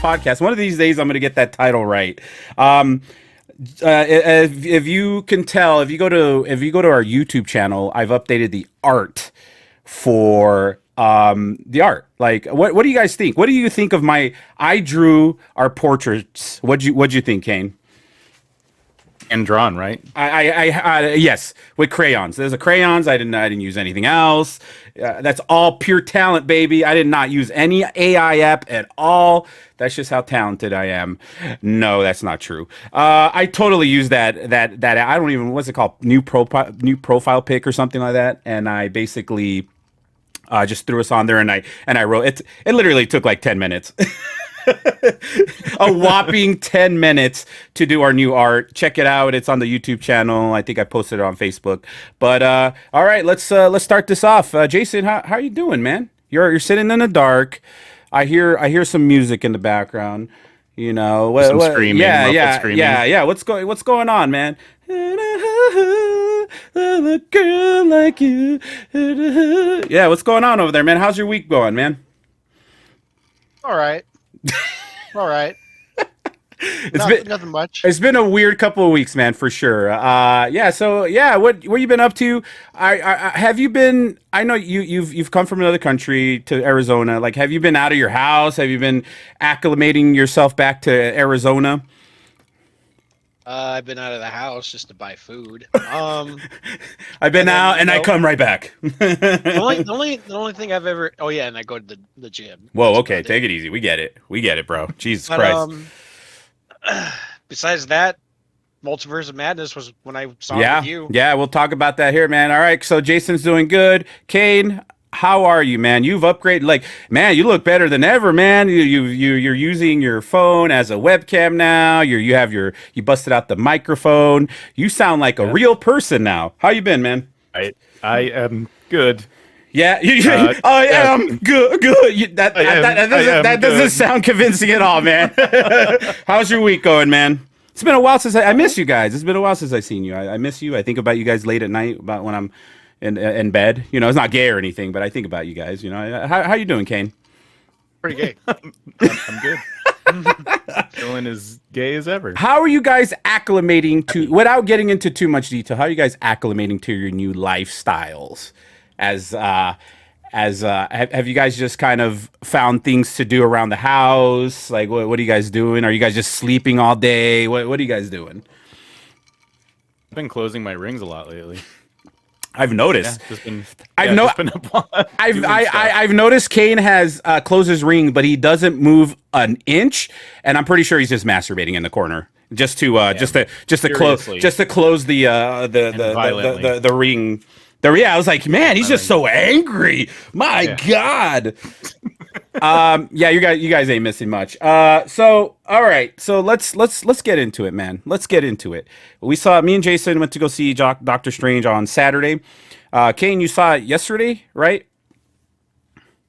podcast. One of these days, I'm going to get that title right. If you can tell, if you go to our YouTube channel, I've updated the art for the art. Like, what do you guys think? What do you think of my? I drew our portraits. What'd you think, Kane? And drawn, right? Yes, with crayons. There's a crayons. I didn't use anything else. That's all pure talent, baby. I did not use any AI app at all. That's just how talented I am. No, that's not true. I totally use that. I don't even, what's it called? New profile pic or something like that. And I basically just threw us on there, and I wrote it. It literally took like 10 minutes. A whopping 10 minutes to do our new art. Check it out. It's on the YouTube channel. I think I posted it on Facebook. But all right, let's start this off. Jason, how you doing, man? You're sitting in the dark. I hear some music in the background. You know, Some screaming, yeah, muffled yeah, screaming. yeah. What's going on, man? A girl like you. Yeah, what's going on over there, man? How's your week going, man? All right. All right. Nothing much. It's been a weird couple of weeks, man, for sure. Yeah. So yeah, what you been up to? Have you been? I know you've come from another country to Arizona. Like, have you been out of your house? Have you been acclimating yourself back to Arizona? I've been out of the house just to buy food. I've been and then, out and I come right back. the only thing I've ever. Oh yeah, and I go to the gym. Whoa. That's Okay. about Take it. it easy. We get it, bro. Jesus But Christ. besides that, Multiverse of Madness was when I saw it Yeah. with you. Yeah. We'll talk about that here, man. All right. So Jason's doing good. Kane, how are you, man? You've upgraded. Like, man, you look better than ever, man. You're using your phone as a webcam now. You busted out the microphone. You sound like a Yeah. real person now. How you been, man? I am good. Yeah, I yeah. am good. Good. That doesn't good. sound convincing at all, man. How's your week going, man? It's been a while since I miss you guys. It's been a while since I've seen you. I miss you. I think about you guys late at night, about when I'm in bed. You know, it's not gay or anything, but I think about you guys. You know, how you doing, Kane? Pretty gay. I'm good. Feeling as gay as ever. How are you guys acclimating to, without getting into too much detail? How are you guys acclimating to your new lifestyles? Have you guys just kind of found things to do around the house? Like, what are you guys doing? Are you guys just sleeping all day? What are you guys doing? I've been closing my rings a lot lately. I've Yeah, noticed. just been. I've yeah, no- just been up on doing stuff. I've noticed Kane has closed his ring, but he doesn't move an inch, and I'm pretty sure he's just masturbating in the corner, just to Seriously. close the violently. the ring. Yeah, I was like, man, he's just so angry. My Yeah. God. Yeah, you guys ain't missing much. So all right, so let's get into it, man. Let's get into it. Me and Jason went to go see Doctor Strange on Saturday. Kane, you saw it yesterday, right?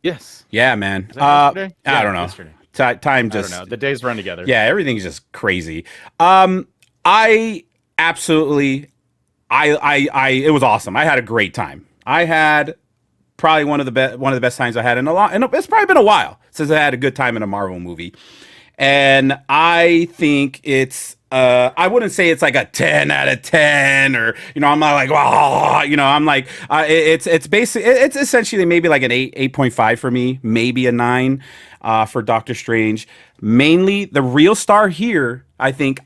Yes. Yeah, man. Was that yesterday? I Yeah, don't know. yesterday. Time I just don't know. The days run together. yeah, everything's just crazy. I absolutely, it was awesome. I had a great time. I had probably one of the best times I had in a lot, and it's probably been a while since I had a good time in a Marvel movie. And I think it's I wouldn't say it's like a 10 out of 10, or I'm not like, oh, I'm like it's basically, it's essentially maybe like an 8.5 for me, maybe a 9 for Doctor Strange. Mainly the real star here, I think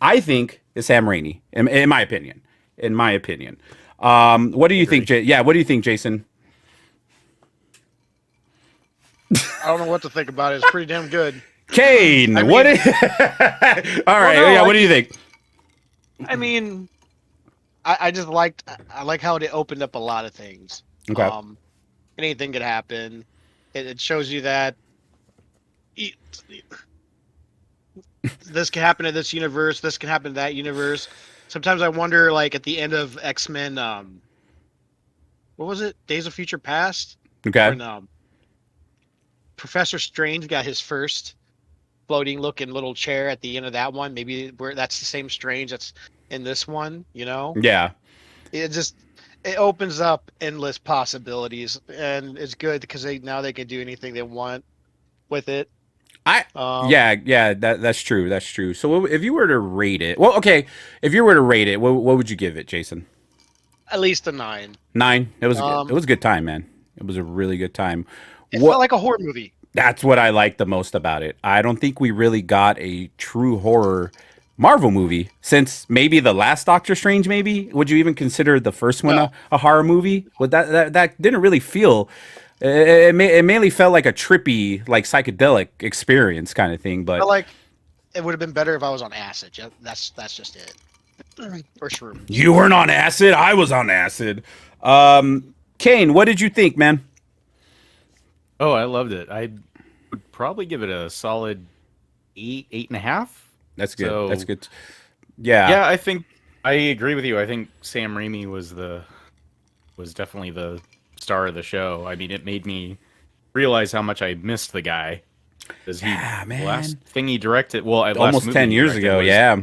is Sam Raimi, in my opinion. What do you think, what do you think, Jason? I don't know what to think about it. It's pretty damn good. Kane, I mean- all right, no, yeah, I what do you think? I mean, I like how it opened up a lot of things. Okay. Anything could happen. It shows you that this can happen in this universe. This can happen in that universe. Sometimes I wonder, like at the end of X-Men, what was it? Days of Future Past? Okay. When Professor Strange got his first floating looking little chair at the end of that one. Maybe that's the same Strange that's in this one, Yeah. It opens up endless possibilities, and it's good because now they can do anything they want with it. I Um, yeah, that's true. That's true. So if you were to rate it, well, okay, if you were to rate it, what would you give it, Jason? at least a 9. 9. It Um, was a good time, man. It was a really good time. it felt What like a horror movie. That's what I like the most about it. I don't think we really got a true horror Marvel movie since maybe the last Doctor Strange. Maybe would you even consider the first one No, a horror movie? Would that didn't really feel. It mainly felt like a trippy, like psychedelic experience kind of thing. I felt But like it would have been better if I was on acid. Yeah, that's just it. Or shrooms. you weren't on acid. I was on acid. Kane, what did you think, man? Oh, I loved it. I would probably give it a solid 8.5. That's good. That's So good. Yeah. yeah, I think I agree with you. I think Sam Raimi was definitely the star of the show. I mean, it made me realize how much I missed the guy because Yeah, the last man. thing he directed, well, last Almost movie 10 he years directed ago. was Yeah.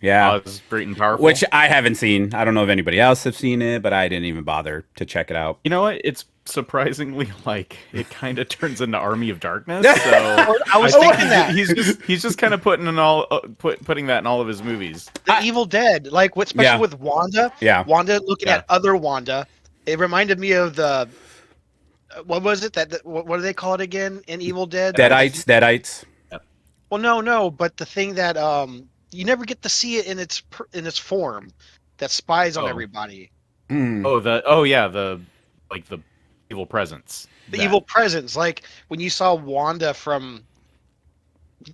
Yeah. Oz, Great and Powerful. Which I haven't seen. I don't know if anybody else have seen it, but I didn't even bother to check it out. You know what? It's surprisingly like it kind of turns into Army of Darkness. So I was I think thinking that he's just kind of putting that in all of his movies. the Evil Dead, like especially Yeah. with Wanda, Yeah. Wanda looking Yeah. at other Wanda, it reminded me of the what was it what do they call it again in Evil Dead? Deadites. Well, no, but the thing that you never get to see it in its form that spies on Oh. everybody. Mm. The like the evil presence. The evil presence, like when you saw Wanda from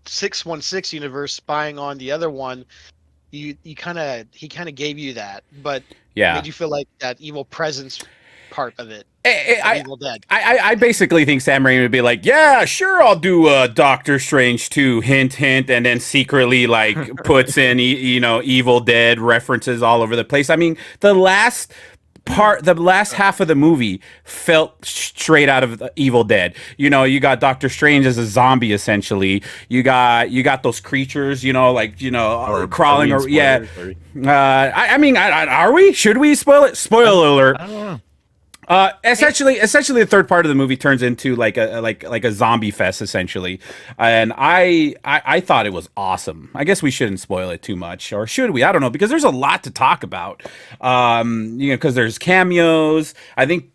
616 universe spying on the other one, he kind of gave you that, but Yeah. made you feel like that evil presence part of it. I, Evil Dead. I basically think Sam Raimi would be like, yeah, sure, I'll do Doctor Strange 2, hint, hint, and then secretly like puts in, Evil Dead references all over the place. I mean, the last half of the movie felt straight out of Evil Dead. You got Doctor Strange as a zombie essentially. You got those creatures, crawling or yeah. I mean, are we? Should we spoil it? Spoiler alert. I don't know. Essentially, the third part of the movie turns into like a zombie fest, essentially, and I thought it was awesome. I guess we shouldn't spoil it too much, or should we? I don't know, because there's a lot to talk about. Because there's cameos. I think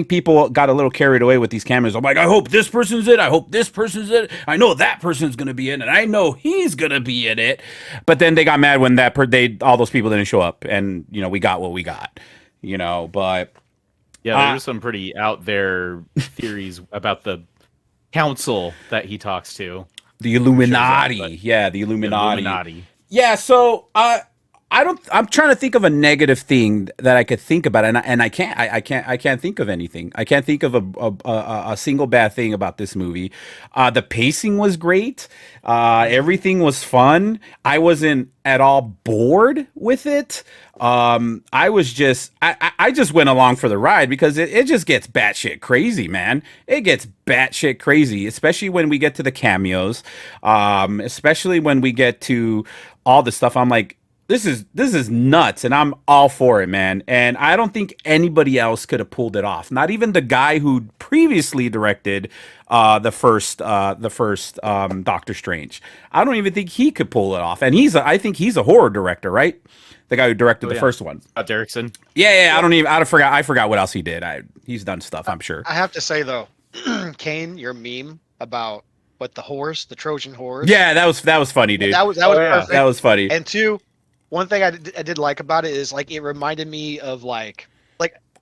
people got a little carried away with these cameos. I'm like, I hope this person's it. I hope this person's it. I know that person's gonna be in it. I know he's gonna be in it. But then they got mad when all those people didn't show up, and we got what we got. But. Yeah, there were some pretty out there theories about the council that he talks to. The Illuminati. Sure that, Yeah, the the Illuminati. Yeah, so I'm trying to think of a negative thing that I could think about, and I can't think of anything. I can't think of a single bad thing about this movie. The pacing was great. Everything was fun. I wasn't at all bored with it. I just went along for the ride because it just gets batshit crazy, man. It gets batshit crazy, especially when we get to the cameos. Especially when we get to all the stuff. I'm like, this is nuts, and I'm all for it, man. And I don't think anybody else could have pulled it off. Not even the guy who previously directed the first Doctor Strange. I don't even think he could pull it off. And I think he's a horror director, right? The guy who directed the first one. Derrickson. Yeah. I forgot what else he did. He's done stuff, I'm sure. I have to say though, Kane, your meme about the Trojan horse. Yeah, that was funny, dude. That was perfect. That was funny. And two, one thing I did like about it is like it reminded me of like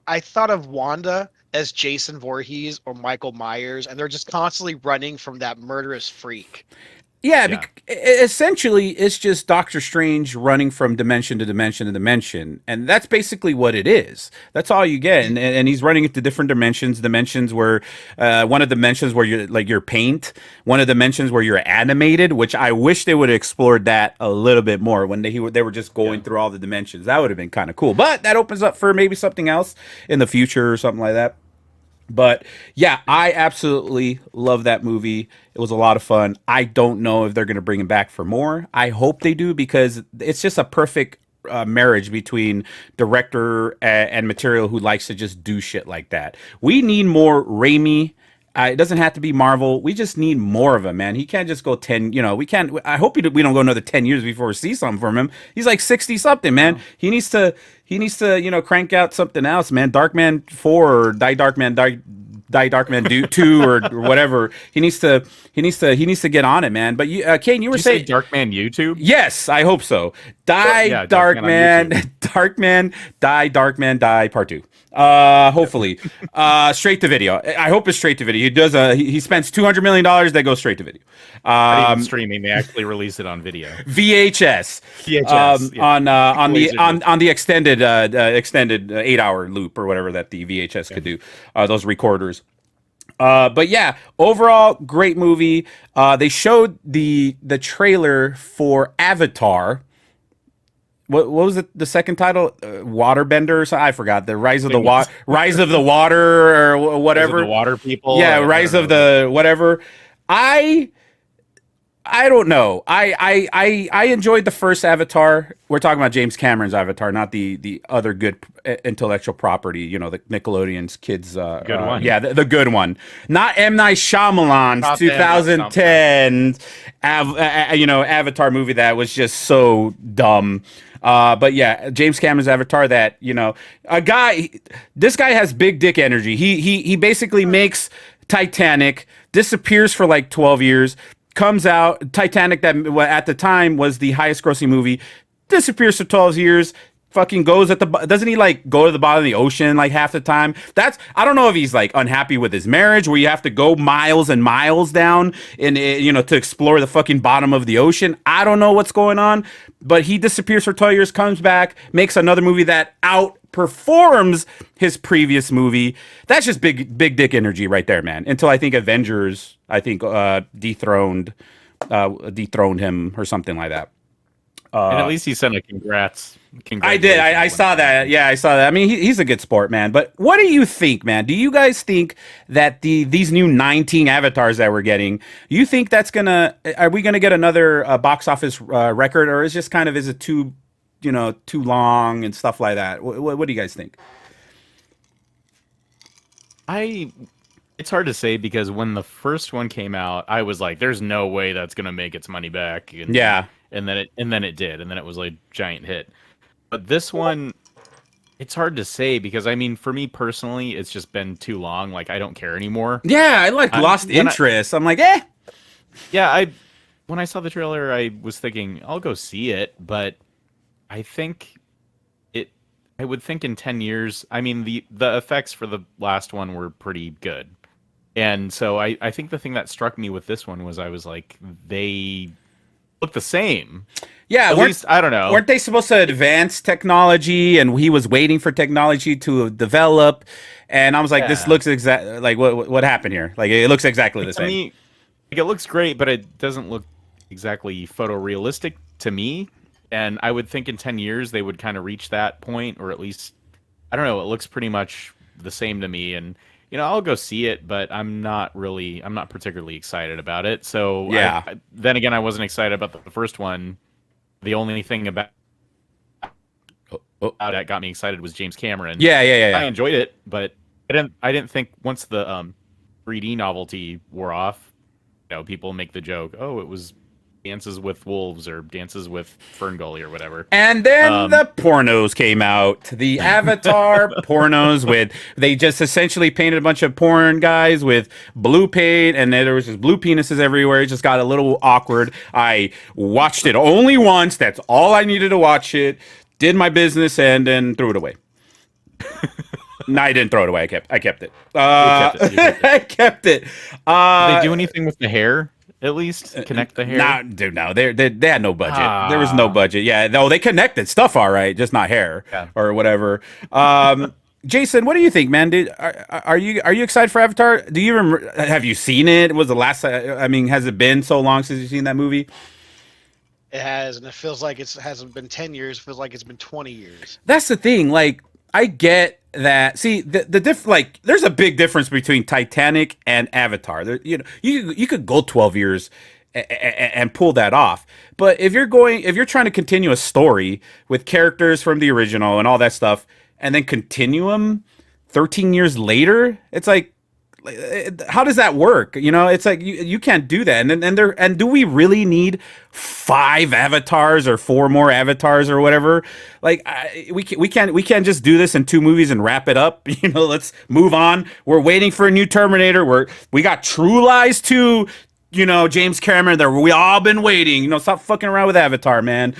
I thought of Wanda as Jason Voorhees or Michael Myers, and they're just constantly running from that murderous freak. Yeah, essentially, it's just Doctor Strange running from dimension to dimension to dimension, and that's basically what it is. That's all you get, and he's running into different dimensions. Dimensions where one of the dimensions where you're paint, one of the dimensions where you're animated. Which I wish they would have explored that a little bit more when they were just going through all the dimensions. That would have been kind of cool. But that opens up for maybe something else in the future or something like that. But yeah, I absolutely love that movie. It was a lot of fun. I don't know if they're going to bring him back for more. I hope they do, because it's just a perfect marriage between director and material who likes to just do shit like that. We need more Raimi It doesn't have to be Marvel. We just need more of him, man. He can't just go 10. We can't. I hope we don't go another 10 years before we see something from him. He's like 60 something, man. No. He needs to. Crank out something else, man. Darkman 4 or Die Darkman 2 or whatever. He needs to get on it, man. But Kane, you were Did you saying say Darkman YouTube? yes, I hope so. Yeah, Darkman on Darkman, Darkman, Part 2. Hopefully, straight to video. I hope it's straight to video. He does he spends $200 million that goes straight to video. Not even streaming. They actually release it on video. VHS. VHS, yeah. On the extended 8-hour loop or whatever that the VHS could do. Those recorders. But yeah, overall, great movie. They showed the trailer for Avatar. What was it? The second title, Waterbender or something? I forgot. The Rise of the Water, Rise of the Water, or whatever. Rise of the Water People. Yeah, Rise of the whatever. I don't know. I enjoyed the first Avatar. We're talking about James Cameron's Avatar, not the other good intellectual property. The Nickelodeon's kids. Good one. Yeah, the good one. Not M. Night Shyamalan's Not 2010 Avatar movie that was just so dumb. But yeah, James Cameron's Avatar. This guy has big dick energy. He basically makes Titanic, disappears for like 12 years. Comes out, Titanic, that at the time was the highest grossing movie, disappears for 12 years, fucking goes doesn't he like go to the bottom of the ocean like half the time? I don't know if he's like unhappy with his marriage where you have to go miles and miles down to explore the fucking bottom of the ocean. I don't know what's going on, but he disappears for 12 years, comes back, makes another movie that outperforms his previous movie. That's just big dick energy right there, man. Until I think Avengers, dethroned him or something like that. And at least he sent a congrats. I did. I saw that. Yeah, I saw that. I mean, he's a good sport, man. But what do you think, man? Do you guys think that these new 19 avatars that we're getting, you think are we gonna get another box office record, or is it too long and stuff like that? What do you guys think? It's hard to say because when the first one came out, I was like, "There's no way that's gonna make its money back." And, yeah, and then it did, and then it was like a giant hit. But this one, it's hard to say because I mean, for me personally, it's just been too long. Like I don't care anymore. Yeah, I lost interest. I'm like, eh. Yeah, when I saw the trailer, I was thinking I'll go see it, but I think I would think in 10 years. I mean, the effects for the last one were pretty good. And so I think the thing that struck me with this one was I was like, they look the same. Yeah, at least I don't know. Weren't they supposed to advance technology, and he was waiting for technology to develop? And I was like, this looks exactly like what happened here. Like it looks exactly the same. I mean, it looks great, but it doesn't look exactly photorealistic to me. And I would think in 10 years they would kind of reach that point, or at least I don't know. It looks pretty much the same to me, and I'll go see it, but I'm not particularly excited about it. So yeah. Then again, I wasn't excited about the first one. The only thing about that got me excited was James Cameron. Yeah. I enjoyed it, but I didn't think once the 3D novelty wore off, people make the joke, oh, it was Dances with Wolves or Dances with Ferngully or whatever. And then the pornos came out. The Avatar pornos they just essentially painted a bunch of porn guys with blue paint, and then there was just blue penises everywhere. It just got a little awkward. I watched it only once. That's all I needed to watch it. Did my business and then threw it away. No, I didn't throw it away. I kept it. I kept it. Did they do anything with the hair? At least connect the hair. Nah, dude, no. They had no budget. There was no budget. Yeah, no, they connected stuff all right, just not hair or whatever. Jason, what do you think, man? Dude, are you excited for Avatar? Do you remember? Have you seen it? Was the last? I mean, has it been so long since you've seen that movie? It has, and it feels like it hasn't been 10 years. It feels like it's been 20 years. That's the thing. Like, I get that. See, there's a big difference between Titanic and Avatar. You could go 12 years and pull that off. But if you're trying to continue a story with characters from the original and all that stuff, and then continue them 13 years later, it's like, how does that work? You know, it's like you can't do that. And do we really need 5 avatars or 4 more avatars or whatever? Like we can't just do this in 2 movies and wrap it up. You know, let's move on. We're waiting for a new Terminator. We got True Lies 2. You know, James Cameron. There, we all been waiting. You know, stop fucking around with Avatar, man.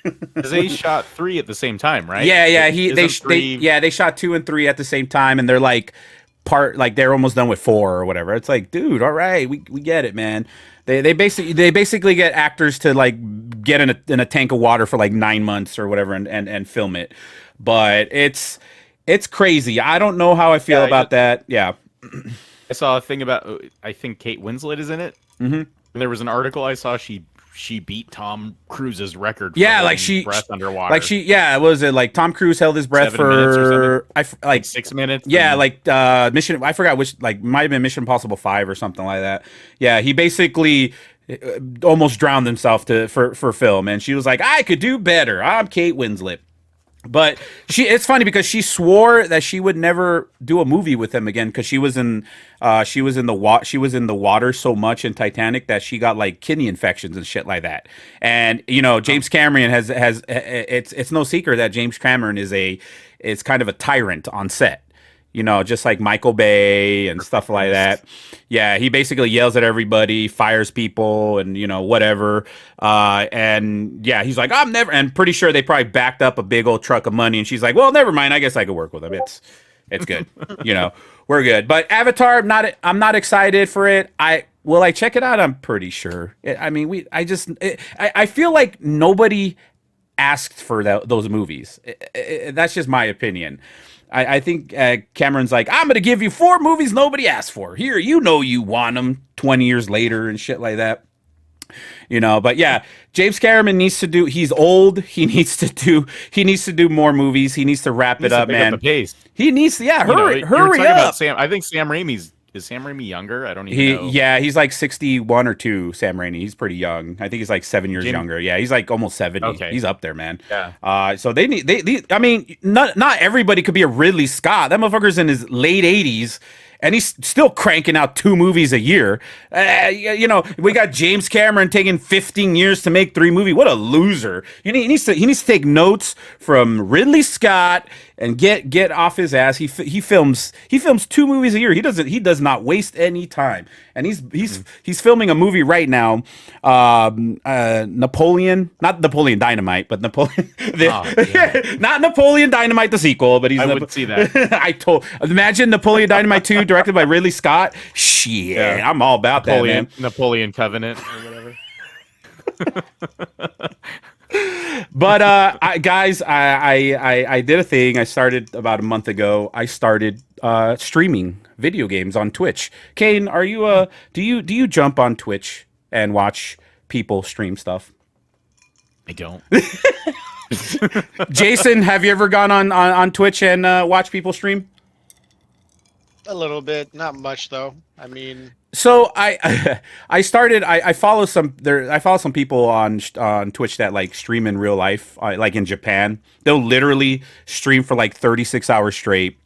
Because they shot 3 at the same time, right? Yeah. They shot 2 and 3 at the same time, and they're like they're almost done with 4 or whatever. It's like, dude, all right, we get it, man. They basically get actors to like get in a tank of water for like 9 months or whatever and film it. But it's crazy. I don't know how I feel about that. Yeah. I saw a thing about, I think Kate Winslet is in it. Mm-hmm. There was an article I saw. She beat Tom Cruise's record. For like breath underwater. What was it? Like Tom Cruise held his breath 7 minutes or for like 6 minutes. Yeah, like Mission. I forgot which. Like might have been Mission Impossible 5 or something like that. Yeah, he basically almost drowned himself for film, and she was like, "I could do better. I'm Kate Winslet." But it's funny because she swore that she would never do a movie with him again because she was in the water so much in Titanic that she got like kidney infections and shit like that. And you know, James Cameron has it's no secret that James Cameron is kind of a tyrant on set. You know, just like Michael Bay and stuff like that. Yeah, he basically yells at everybody, fires people, and you know, whatever. And yeah, he's like, I'm never. And pretty sure they probably backed up a big old truck of money, and she's like, well, never mind. I guess I could work with him. It's good. You know, we're good. But Avatar, I'm not excited for it. Will I check it out? I'm pretty sure. I feel like nobody asked for those movies. That's just my opinion. I think Cameron's like, I'm going to give you 4 movies nobody asked for. Here, you know you want them 20 years later and shit like that. You know, but yeah, James Cameron needs to do, he's old. He needs to do more movies. He needs to wrap it up, man. Up the pace. He needs to, hurry up. I think Sam Raimi's, is Sam Raimi younger? I don't even know. Yeah, he's like 61 or 2, Sam Raimi. He's pretty young. I think he's like 7 years younger. Yeah, he's like almost 70. Okay. He's up there, man. Yeah. So I mean, not everybody could be a Ridley Scott. That motherfucker's in his late 80s. And he's still cranking out 2 movies a year. You know, we got James Cameron taking 15 years to make 3 movies. What a loser! He needs to take notes from Ridley Scott and get off his ass. He films 2 movies a year. He does not waste any time. And he's filming a movie right now. Napoleon, not Napoleon Dynamite, but Napoleon. Not Napoleon Dynamite the sequel, but I would see that. Imagine Napoleon Dynamite 2 directed by Ridley Scott. Shit, yeah. I'm all about that, man. Napoleon Covenant or whatever. But guys, I did a thing. I started about a month ago. I started streaming video games on Twitch. Kane, are you do you jump on Twitch and watch people stream stuff? I don't. Jason, have you ever gone on Twitch and watched people stream? A little bit, not much though. I mean, so I follow some people on Twitch that like stream in real life, like in Japan. They'll literally stream for like 36 hours straight,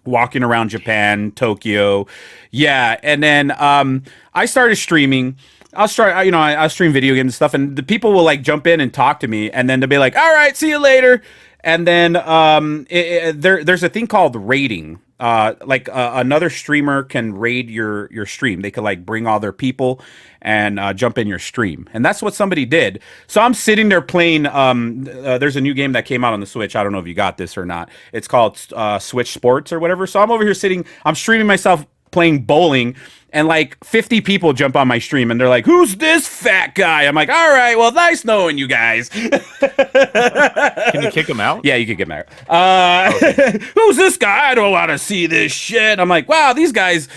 walking around Japan, Tokyo. Yeah, and then I started streaming. I stream video games and stuff, and the people will like jump in and talk to me, and then they'll be like, "All right, see you later." And then there's a thing called raiding. Another streamer can raid your stream. They could like bring all their people and jump in your stream, and that's what somebody did. So I'm sitting there playing. There's a new game that came out on the Switch. I don't know if you got this or not. It's called Switch Sports or whatever. So I'm over here sitting. I'm streaming myself playing bowling, and like 50 people jump on my stream, and they're like, "Who's this fat guy?" I'm like, "All right, well, nice knowing you guys." Can you kick him out? Yeah, you can get him out. Okay. Who's this guy? I don't want to see this shit. I'm like, wow, these guys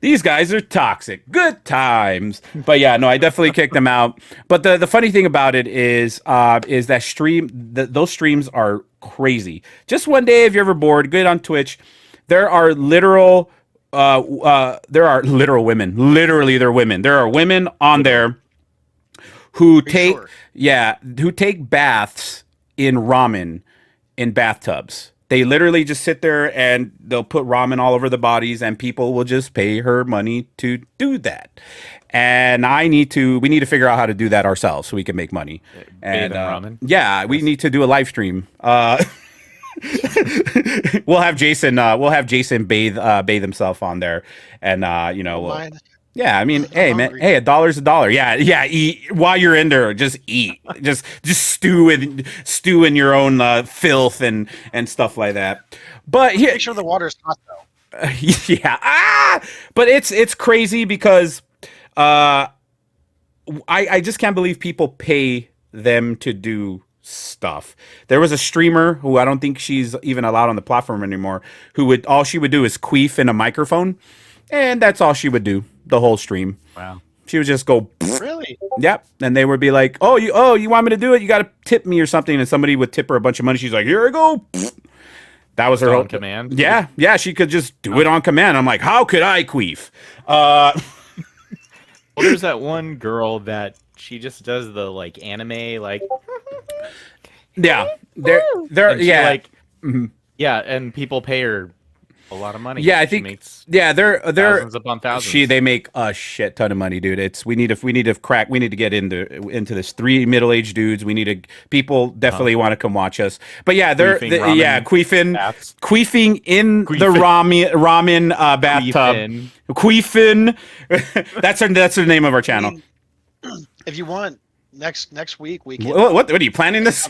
are toxic. Good times. But yeah, no, I definitely kicked them out. But the funny thing about it is that those streams are crazy. Just one day, if you're ever bored, get on Twitch. There are literal women. Literally, they're women. There are women on there who take baths in ramen in bathtubs. They literally just sit there and they'll put ramen all over the bodies, and people will just pay her money to do that. And we need to figure out how to do that ourselves so we can make money. Bathe And in ramen? yeah, we need to do a live stream. We'll have Jason. Bathe himself on there, and Don't mind. yeah. I mean, I'm hey man, hungry. hey, $1's $1. Yeah, yeah. Eat while you're in there. Just eat. just stew in your own filth and stuff like that. But here, Make sure the water's hot though. yeah. But it's crazy because I just can't believe people pay them to do stuff. There was a streamer who I don't think she's even allowed on the platform anymore, who would all she would do is queef in a microphone, and that's all she would do the whole stream. Wow. She would just go, Really? yep, and they would be like, "Oh, you want me to do it? You got to tip me or something." And somebody would tip her a bunch of money. She's like, "Here I go." That was her On whole command? Yeah, yeah, she could just do it on command. I'm like, how could I queef? Well, there's that one girl that she just does the like anime like Yeah, and she, yeah. like yeah, and people pay her a lot of money. Yeah, I She think makes yeah, they're thousands upon thousands. they make a shit ton of money, dude. We need to get into this. Three middle-aged dudes. People definitely want to come watch us. But yeah, Queefing ramen yeah, baths. queefing in the ramen bathtub. Queefing. That's the name of our channel. If you want, next week we can. What are you planning this?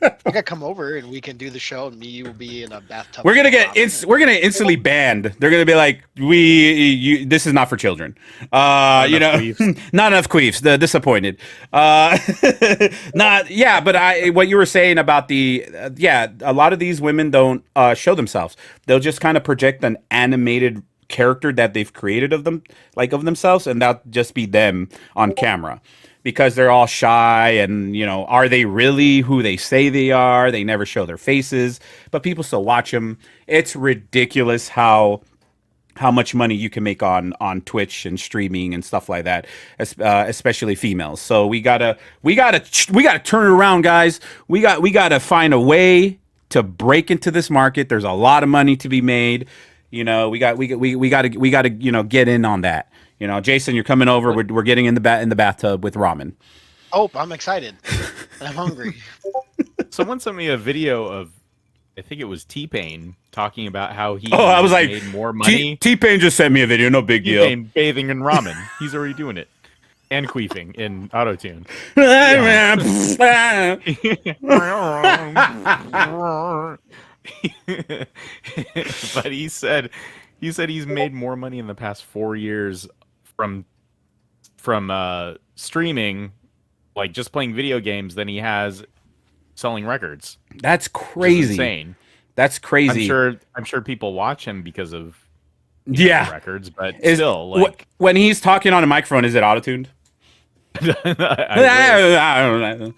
I could come over and we can do the show, and you will be in a bathtub. We're gonna instantly banned. They're gonna be like, this is not for children. Not enough queefs. The disappointed. Not yeah. But what you were saying about a lot of these women don't show themselves. They'll just kind of project an animated character that they've created of themselves, and that'll just be them on camera. Because they're all shy and, are they really who they say they are? They never show their faces, but people still watch them. It's ridiculous how much money you can make on Twitch and streaming and stuff like that, especially females. So we gotta turn it around, guys. We gotta find a way to break into this market. There's a lot of money to be made. We gotta get in on that. Jason, you're coming over. We're getting in the bathtub with ramen. Oh, I'm excited. I'm hungry. Someone sent me a video of, I think it was T-Pain talking about how he I was like, made more money. T-Pain just sent me a video. No big deal. T-Pain bathing in ramen. He's already doing it. And queefing in autotune. But he said he's made more money in the past 4 years from streaming, like just playing video games, than he has selling records. That's crazy. Insane. That's crazy. I'm sure people watch him because of records, but still, like when he's talking on a microphone, is it auto-tuned? I don't know.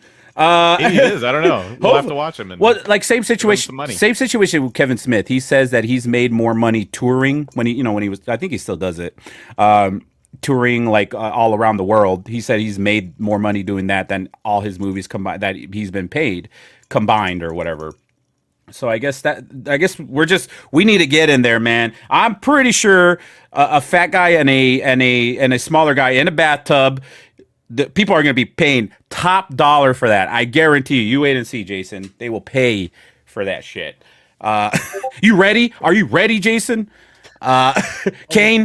Maybe it is. I don't know. We'll have to watch him. Same situation. Same situation with Kevin Smith. He says that he's made more money touring when he was. I think he still does it. Touring all around the world. He said he's made more money doing that than all his movies combined that he's been paid combined or whatever. So I guess we need to get in there, man. I'm pretty sure a fat guy and a smaller guy in a bathtub. The people are going to be paying top dollar for that. I guarantee you. You wait and see, Jason. They will pay for that shit. You ready? Are you ready, Jason? Kane,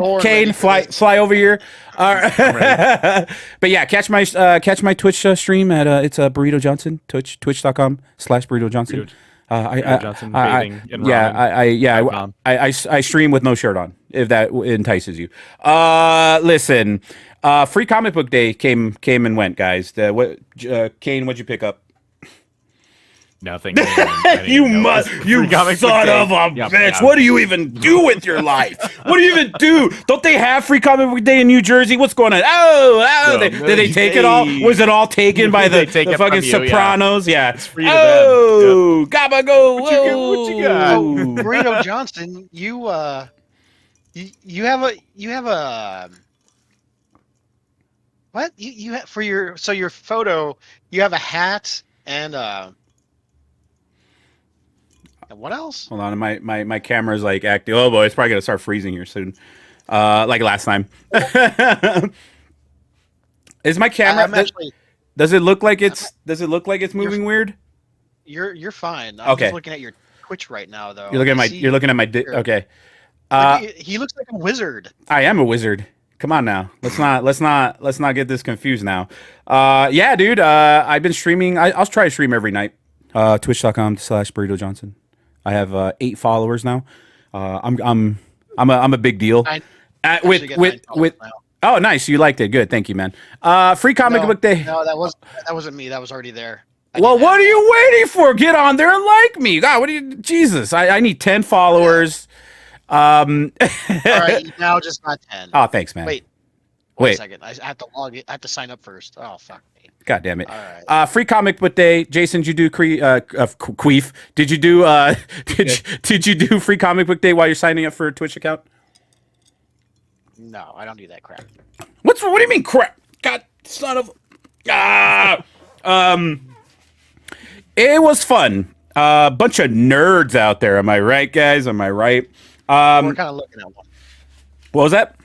fly over here. But yeah, catch my Twitch stream at it's Burrito Johnson, twitch.com/Burrito Johnson. I stream with no shirt on, if that entices you. Listen, free comic book day came and went, guys. Kane, what'd you pick up? Nothing. You son of a bitch. What do you even do with your life? What do you even do? Don't they have free comic book day in New Jersey? What's going on? Did they take it all? Was it all taken by the fucking Sopranos? Yeah. It's free to them. Gabago. What you got? Burrito Johnson, you have a what? You have, for your photo, you have a hat and And what else? Hold on, my camera's like acting. Oh boy, it's probably gonna start freezing here soon. Like last time. Is my camera? I'm actually. Does it look like it's moving weird? You're fine. I'm Okay. just looking at your Twitch right now, though. You're looking at my okay. He looks like a wizard. I am a wizard. Come on now. Let's not get this confused now. Yeah, dude. I've been streaming. I'll try to stream every night. Twitch.com/Burrito Johnson. I have 8 followers now. I'm a big deal. With oh, nice. You liked it. Good. Thank you, man. Free comic book day. No, that wasn't me. That was already there. Well, what are you waiting for? Get on there and like me. God, what do you? Jesus, I need 10 followers. All right, you now just got 10. Oh, thanks, man. Wait a second. I have to log it. I have to sign up first. Oh, fuck me. God damn it. All right. Free comic book day. Jason, did you do Queef? Did you do did you do free comic book day while you're signing up for a Twitch account? No, I don't do that crap. What do you mean crap? God, son of it was fun. Bunch of nerds out there. Am I right, guys? Am I right? We're kind of looking at one. What was that?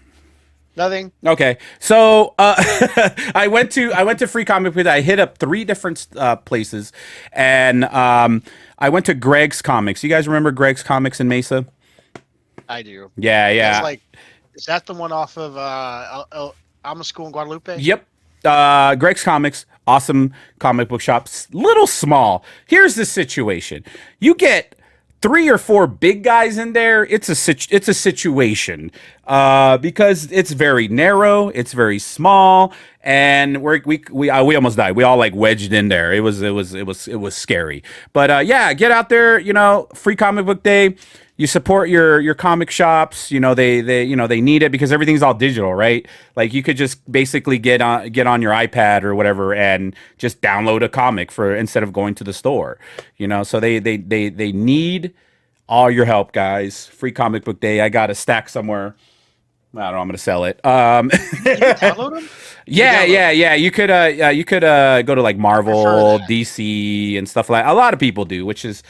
Nothing. Okay, so I went to Free Comic Book Day. I hit up 3 different places, and I went to Greg's Comics. You guys remember Greg's Comics in Mesa? I do. Yeah. Is that the one off of Alma School in Guadalupe? Yep. Greg's Comics, awesome comic book shops. Little small. Here's the situation: you get 3 or 4 big guys in there. It's a situation because it's very narrow, it's very small, and we almost died. We all like wedged in there. It was scary. But yeah, get out there. Free comic book day. You support your comic shops. They need it because everything's all digital, right? Like you could just basically get on your iPad or whatever and just download a comic instead of going to the store. So they need all your help, guys. Free comic book day. I got a stack somewhere. I don't know. I'm gonna sell it. Can you download them? Yeah. You could go to like Marvel, DC, and stuff like that. A lot of people do, which is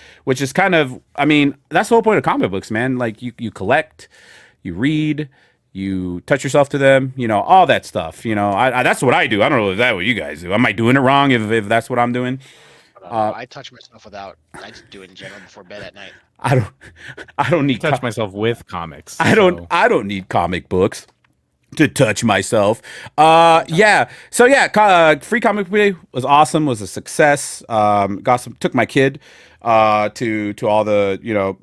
kind of. I mean, that's the whole point of comic books, man. Like you collect, you read, you touch yourself to them. All that stuff. I that's what I do. I don't know if that's what you guys do. Am I doing it wrong? If that's what I'm doing? I touch myself without. I just do it in general before bed at night. I don't need touch myself with comics. I don't need comic books to touch myself. Yeah. So yeah, free comic book day was awesome. Was a success. Took my kid to all the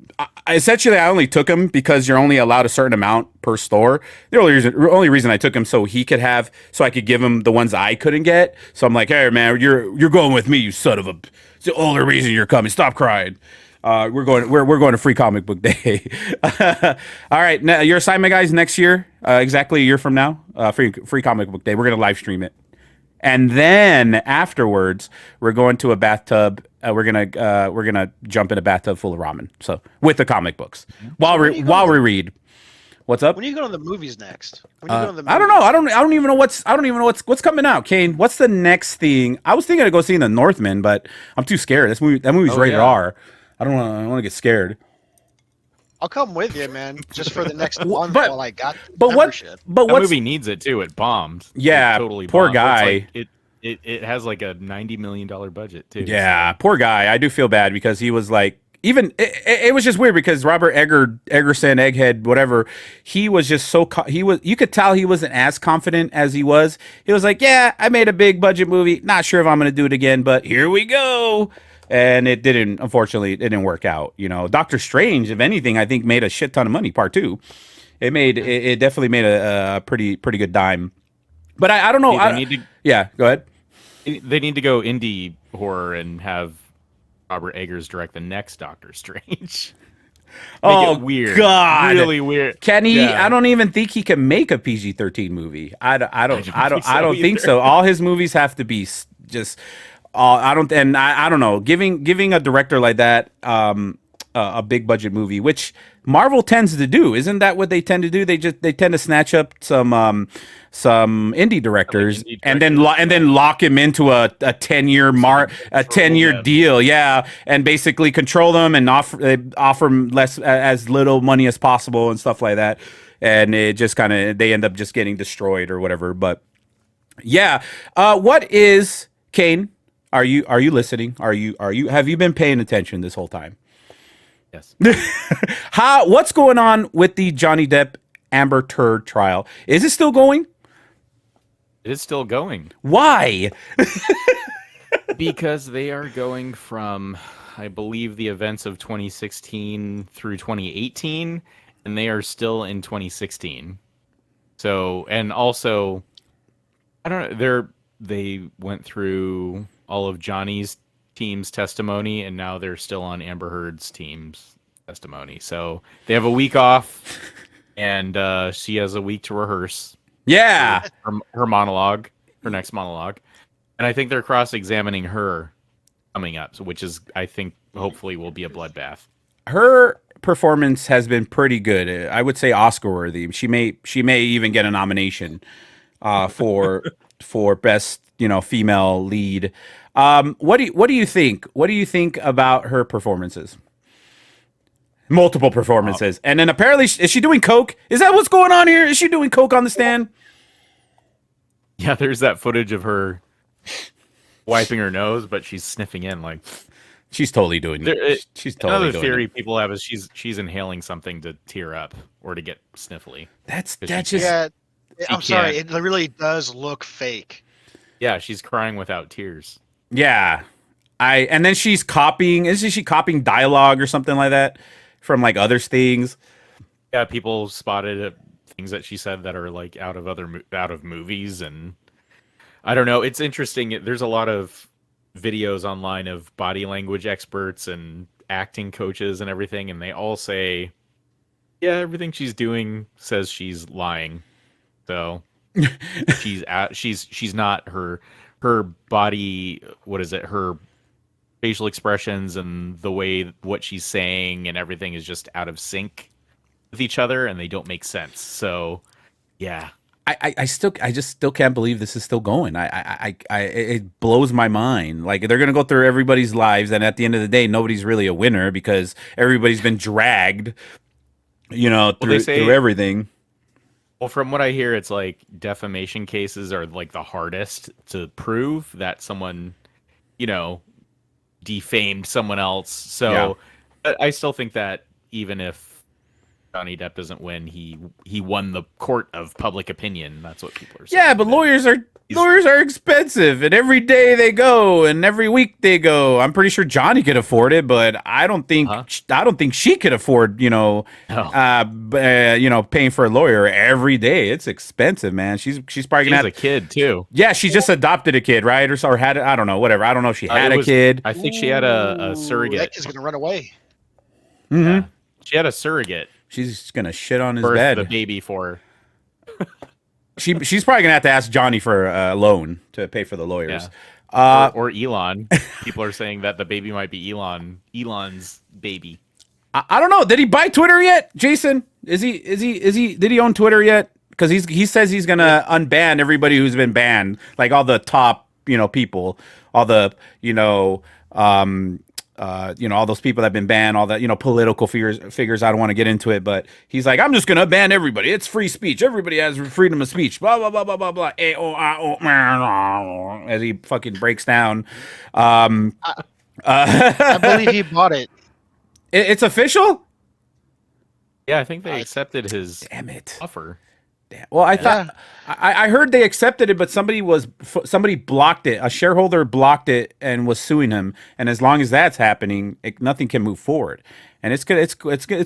essentially I only took him because you're only allowed a certain amount per store. The only reason I took him so I could give him the ones I couldn't get. So I'm like, hey man, you're going with me, you son of a. It's the only reason you're coming. Stop crying. We're going to free comic book day. All right, now, your assignment, guys. Next year, exactly a year from now, free comic book day. We're gonna live stream it, and then afterwards, we're going to a bathtub. We're gonna jump in a bathtub full of ramen. So with the comic books while we read. What's up? When are you going to the movies next? I don't know. I don't even know what's coming out. Kane, what's the next thing? I was thinking of go seeing The Northman, but I'm too scared. That movie's rated R. I don't want to get scared. I'll come with you, man, just for the next month while I got the membership. That movie needs it too. It bombed. Yeah, it totally poor bombed. guy. It has like a $90 million budget too. Yeah, poor guy. I do feel bad because he was like, it was just weird because Robert Eggerson, Egghead, whatever, he was just so you could tell he wasn't as confident as he was. He was like, yeah, I made a big budget movie. Not sure if I'm going to do it again, but here we go. And unfortunately, it didn't work out. Doctor Strange, if anything, I think made a shit ton of money. Part 2, it definitely made a pretty good dime. But I don't know. Yeah, go ahead. They need to go indie horror and have Robert Eggers direct the next Doctor Strange. Oh, weird! God, really weird. Can he? Yeah. I don't even think he can make a PG-13 movie. I don't think so. All his movies have to be just. I don't know. Giving a director like that a big budget movie, which Marvel tends to do. Isn't that what they tend to do? They tend to snatch up some indie directors, indie and directors, then lock him into a 10-year a 10-year them. deal, yeah, and basically control them and offer them as little money as possible and stuff like that, and it just kind of they end up just getting destroyed or whatever. But yeah, what is Kane? Are you listening? Are you have you been paying attention this whole time? Yes. What's going on with the Johnny Depp Amber Terd trial? Is it still going? It is still going. Why? Because they are going from, I believe, the events of 2016 through 2018, and they are still in 2016. So, and also, I don't know, they went through all of Johnny's team's testimony, and now they're still on Amber Heard's team's testimony. So they have a week off, and she has a week to rehearse. Yeah. Her monologue, her next monologue. And I think they're cross-examining her coming up, which is, I think, hopefully will be a bloodbath. Her performance has been pretty good. I would say Oscar worthy. She may even get a nomination for best, female lead. What do you think? What do you think about her performances? Multiple performances. And then apparently, is she doing coke? Is that what's going on here? Is she doing coke on the stand? Yeah, there's that footage of her wiping her nose, but she's sniffing in like she's totally doing it. She's totally another doing theory it. people have is she's inhaling something to tear up or to get sniffly. That's She just Yeah, I'm sorry. can't. It really does look fake. Yeah, she's crying without tears. yeah. And then she's copying. Isn't she copying dialogue or something like that from like other things? Yeah, people spotted things that she said that are like out of movies, and I don't know. It's interesting. There's a lot of videos online of body language experts and acting coaches and everything, and they all say, yeah, everything she's doing says she's lying. So she's not her body. What is it? Her facial expressions and the way what she's saying and everything is just out of sync with each other, and they don't make sense. So yeah. I just still can't believe this is still going. It blows my mind. Like they're gonna go through everybody's lives, and at the end of the day, nobody's really a winner because everybody's been dragged, through everything. Well, from what I hear, it's like defamation cases are like the hardest to prove that someone, defamed someone else. So but I still think that even if Johnny Depp doesn't win, he won the court of public opinion. That's what people are saying. Yeah, but lawyers are expensive, and every day they go, and every week they go. I'm pretty sure Johnny could afford it, but I don't think she could afford, paying for a lawyer every day. It's expensive, man. She's probably gonna have a kid too. Yeah, she just adopted a kid, right? Or had I don't know, whatever. I don't know if she had a kid. I think she had a surrogate. That kid's gonna run away. Mm-hmm. Yeah. She had a surrogate. She's gonna shit on his Birth bed. the baby for her. She's probably gonna have to ask Johnny for a loan to pay for the lawyers. Yeah. Or Elon. People are saying that the baby might be Elon's baby. I don't know. Did he buy Twitter yet, Jason? Is he? Did he own Twitter yet? Because he says he's gonna unban everybody who's been banned, like all the top people, all the all those people that have been banned, all that, political figures. I don't want to get into it, but he's like, I'm just going to ban everybody. It's free speech. Everybody has freedom of speech. Blah, blah, blah, blah, blah, blah. As he fucking breaks down. I believe he bought it. It's official? Yeah, I think they accepted his Damn it. offer. Well, I thought I heard they accepted it, but somebody blocked it. A shareholder blocked it and was suing him. And as long as that's happening, nothing can move forward. And it's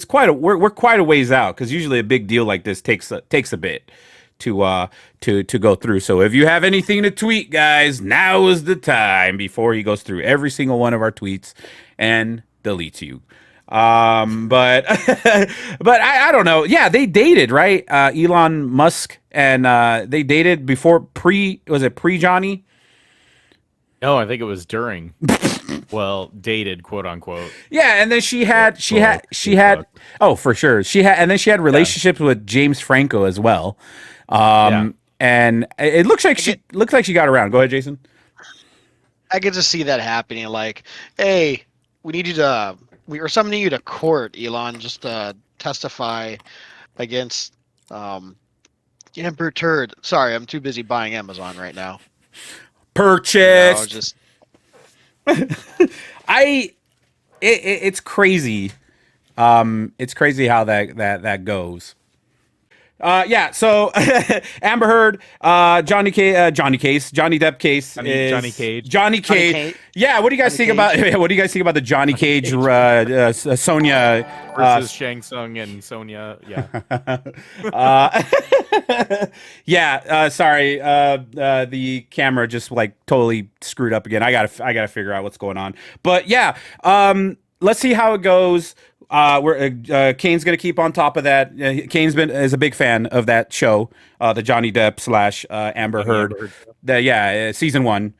quite we're quite a ways out because usually a big deal like this takes a bit to go through. So if you have anything to tweet, guys, now is the time before he goes through every single one of our tweets and deletes you. But I don't know. Yeah, they dated, right? Elon Musk and they dated before pre Johnny? No, I think it was during. Well, dated, quote unquote. Yeah, and then she had Well, she had oh for sure she had and then she had Yeah. relationships with James Franco as well. Yeah. And it looks like I get, she got around. Go ahead, Jason. I get to see that happening. Like, hey, we need you to, we are summoning you to court, Elon, just to testify against Amber Terd. Sorry, I'm too busy buying Amazon right now. Purchased. Just I it's crazy. It's crazy how that goes. Yeah, so Amber Heard, Johnny Depp case Johnny is Cage. Johnny Johnny Cage. Cage. Yeah, what do you guys Johnny think about Cage. what do you guys think about the Johnny Cage, Cage. Sonia Versus Shang Tsung and Sonya. Yeah. yeah, sorry, the camera just like totally screwed up again. I gotta figure out what's going on. But yeah, let's see how it goes. Kane's gonna keep on top of that. Is a big fan of that show, the Johnny Depp slash Amber Heard. Amber Heard. Season 1.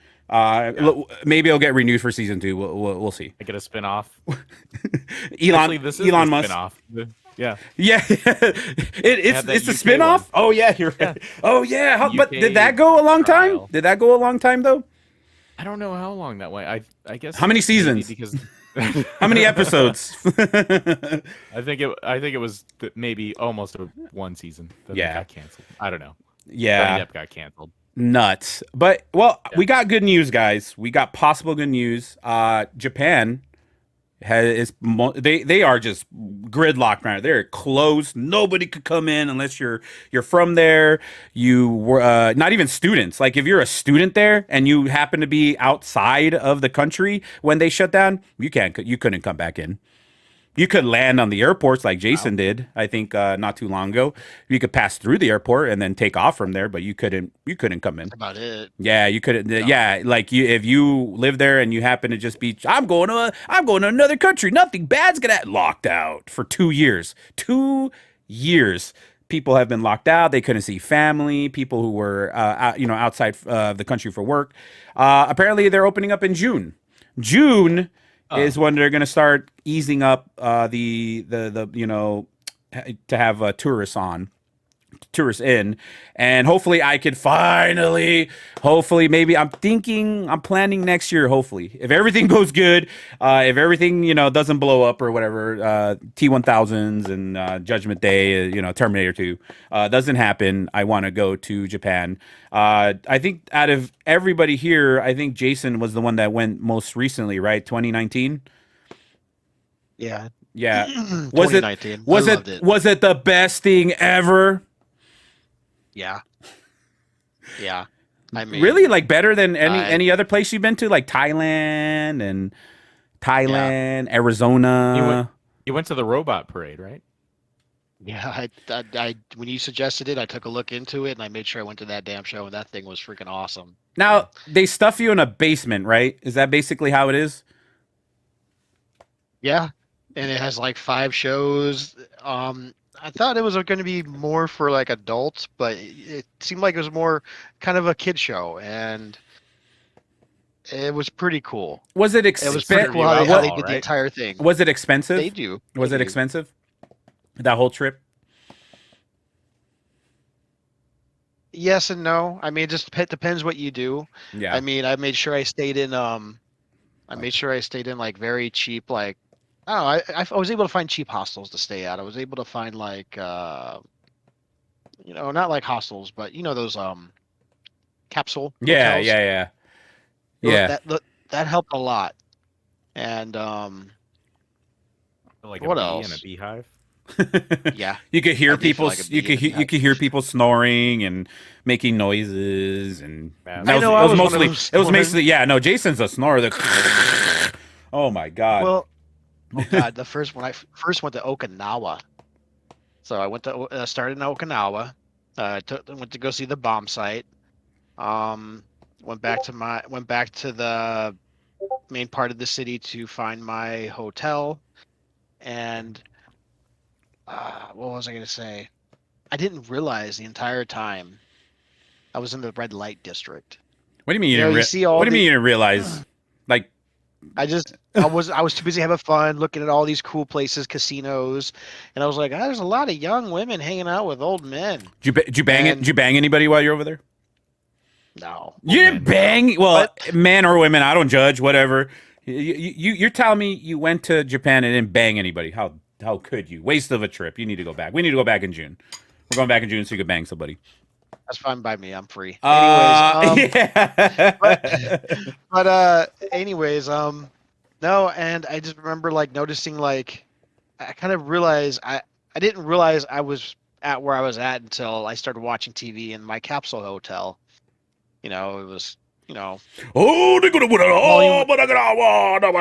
Maybe it'll get renewed for season 2. We'll see. I get a spin-off. Elon Actually, this is Elon the Musk. spin-off. Yeah. Yeah, it's that it's a UK spin-off. one. Oh yeah, you're right. Oh yeah, but UK did that go a long time? trial. Did that go a long time though? I don't know how long that went. I guess How many maybe seasons? Because How many episodes? I think it was maybe almost one season. That Yeah. got canceled. I don't know. Yeah, Johnny Depp got canceled. nuts. But well, we got good news, guys. We got possible good news. Japan they are just gridlocked right now. They're closed. Nobody could come in unless you're from there. You were not even students. Like if you're a student there and you happen to be outside of the country when they shut down, you couldn't come back in. You could land on the airports like Jason did, I think, not too long ago. You could pass through the airport and then take off from there, but you couldn't come in. that's about it. Yeah, you couldn't. Yeah, like if you live there and you happen to just be, I'm going to another country. Nothing bad's gonna locked out for 2 years. 2 years. People have been locked out. They couldn't see family. People who were, outside the country for work. Apparently, they're opening up in June. June is when they're gonna start easing up the to have tourists in, and hopefully I could hopefully maybe I'm planning next year, hopefully if everything goes good, if everything doesn't blow up or whatever, T-1000s and Judgment Day, Terminator 2 doesn't happen, I want to go to Japan. I think out of everybody here, I think Jason was the one that went most recently, right? 2019. Yeah. Yeah. 2019. I loved it. Was it the best thing ever? Yeah. Yeah. I mean, Really, like better than I- any other place you've been to, like Thailand, Arizona. You went to the robot parade, right? yeah. I when you suggested it, I took a look into it and I made sure I went to that damn show, and that thing was freaking awesome. Now they stuff you in a basement, right? Is that basically how it is? Yeah, and it has like 5 shows. I thought it was going to be more for like adults, but it seemed like it was more kind of a kid show, and it was pretty cool. Was it It was pretty expensive? cool how they did the right? entire thing. Was it expensive? They do. Was They it do. expensive? That whole trip? Yes and no. I mean, it just depends what you do. Yeah. I mean, I made sure I stayed in like very cheap, like I don't know. I was able to find cheap hostels to stay at. I was able to find like not like hostels, but those capsule Yeah, hotels. yeah. That helped a lot. And Like What a bee else? in a beehive. yeah, You could hear I did feel people. like a You bee could in a you could hear people snoring and making noises, and Yeah. that I was, know, it I was was one of mostly those it was snorers. mostly yeah. No, Jason's a snorer. Oh my god. well, oh god, the first when I first went to Okinawa, so I went to started in Okinawa. Went to go see the bomb site. Went back to the main part of the city to find my hotel, and what was I going to say? I didn't realize the entire time I was in the red light district. What do you mean you You know, didn't? you see all What do you the- mean you didn't realize? Like I was too busy having fun looking at all these cool places, casinos, and I was like, there's a lot of young women hanging out with old men. Did you bang it? And Did you bang anybody while you're over there? no, You didn't bang? Well, but men or women, I don't judge. Whatever. You're telling me you went to Japan and didn't bang anybody? How could you? Waste of a trip. You need to go back. We need to go back in June. We're going back in June so you could bang somebody. that's fine by me. I'm free. Anyways, Yeah. anyways, no, and I just remember like noticing like I kind of realized I didn't realize I was at where I was at until I started watching TV in my capsule hotel. It was Oh, they're gonna win it all, volume. but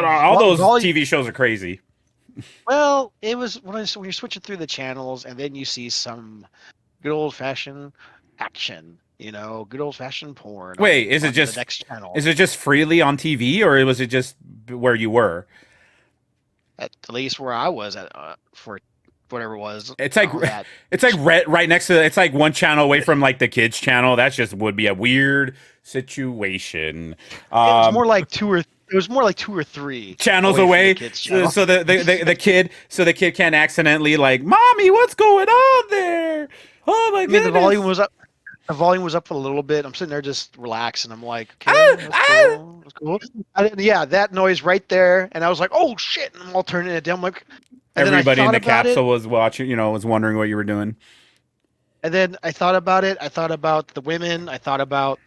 all those Volume. TV shows are crazy. Well, it was when you're switching through the channels and then you see some good old fashioned action. Good old fashioned porn. Wait, is on it just the next channel? is it just freely on TV or was it just where you were? At least where I was at for whatever it was. It's like all that. it's like right next to it's like one channel away from like the kids channel. That just would be a weird situation. It was more like two or three Channels from the away, kids' so, channel. so the kid can't accidentally like, mommy, what's going on there? Oh my I mean, goodness! the volume was up. The volume was up a little bit. I'm sitting there just relaxing. I'm like, okay, Ah, that's ah! cool. That's cool. Yeah, that noise right there. And I was like, oh shit! And I'm all turning it down. I'm like, and then I Everybody in thought the about it. capsule was watching, was wondering what you were doing. And then I thought about it. I thought about the women. I thought about,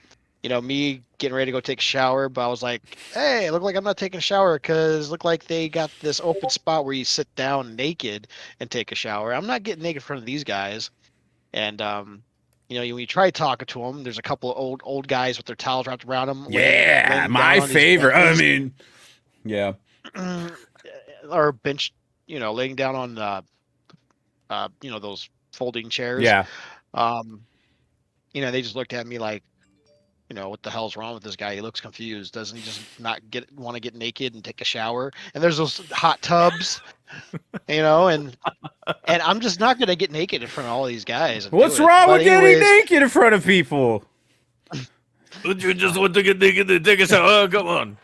me getting ready to go take a shower. But I was like, hey, look like I'm not taking a shower because look like they got this open spot where you sit down naked and take a shower. I'm not getting naked in front of these guys. And when you try talking to them, there's a couple of old guys with their towels wrapped around them. Yeah, my favorite. I mean, yeah. Or bench, laying down on those folding chairs. Yeah. They just looked at me like, what the hell's wrong with this guy? He looks confused. Doesn't he just not want to get naked and take a shower? And there's those hot tubs, and I'm just not gonna get naked in front of all these guys. What's wrong with getting naked in front of people? Would you just want to get naked and take a shower? Oh, come on.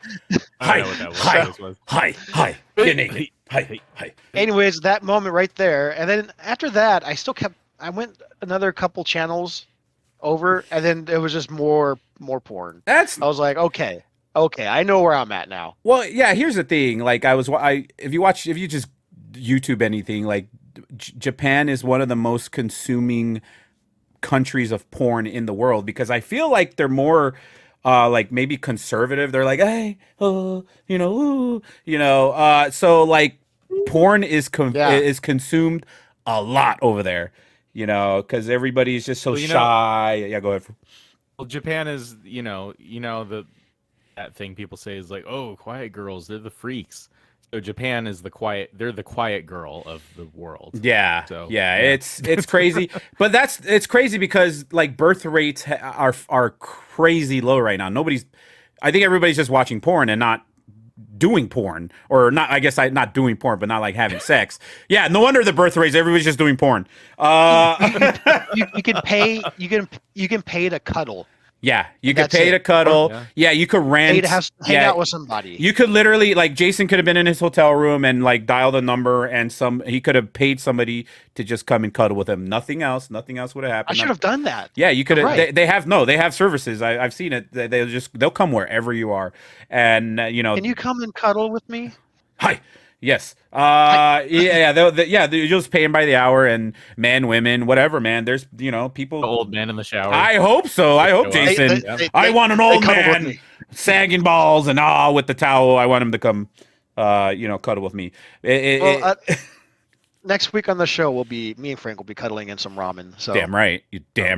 Hi, I don't know what that was. hi, get naked. Hi. Anyways, that moment right there, and then after that, I went another couple channels over, and then it was just more porn. I was like, okay, I know where I'm at now. Well, yeah. Here's the thing. Like, if you just YouTube anything, like Japan is one of the most consuming countries of porn in the world because I feel like they're more like maybe conservative. They're like, hey, so like porn is consumed a lot over there, because everybody's just so shy. Yeah, go ahead. Well, Japan is, that thing people say is like, oh, quiet girls, they're the freaks. So Japan is they're the quiet girl of the world. Yeah. So, yeah. It's crazy. But it's crazy because like birth rates are crazy low right now. I think everybody's just watching porn and not doing porn, or not. I guess not doing porn, but not like having sex. Yeah. No wonder the birth rates. Everybody's just doing porn. You can pay to cuddle. Yeah, you could pay to cuddle. Yeah, you could rent. Pay to hang out with somebody. You could literally, like, Jason could have been in his hotel room and like dialed a number, and he could have paid somebody to just come and cuddle with him. Nothing else would have happened. I should have done that. Yeah, you could have. Right. They have services. I've seen it. They'll come wherever you are, and Can you come and cuddle with me? Hi. Yes. You'll just pay him by the hour, and men, women, whatever, man. There's, people. The old man in the shower. I hope so. I hope, Jason. I want an old man sagging balls and with the towel. I want him to come, cuddle with me. Next week on the show, me and Frank will be cuddling in some ramen. So damn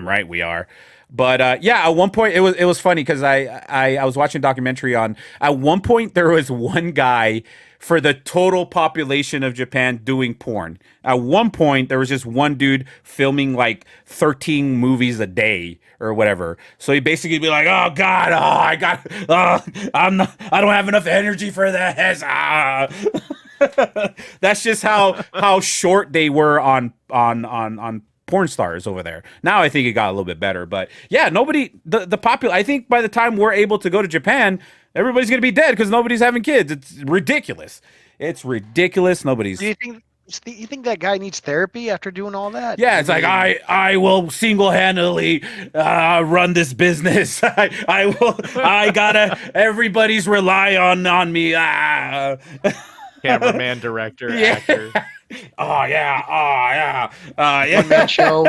right, we are. But at one point it was funny because I was watching a documentary on. At one point there was one guy for the total population of Japan doing porn. At one point there was just one dude filming like 13 movies a day or whatever. So he basically be like, "Oh God, I don't have enough energy for this." That's just how short they were on porn stars over there. Now I think it got a little bit better, but yeah, I think by the time we're able to go to Japan, Everybody's gonna be dead because nobody's having kids. It's ridiculous. It's ridiculous. Nobody's. Do you think that guy needs therapy after doing all that? Yeah, it's like I will single-handedly run this business. I will. I gotta. Everybody's rely on me. Cameraman, director, Yeah. actor. Oh yeah. Yeah. one man show.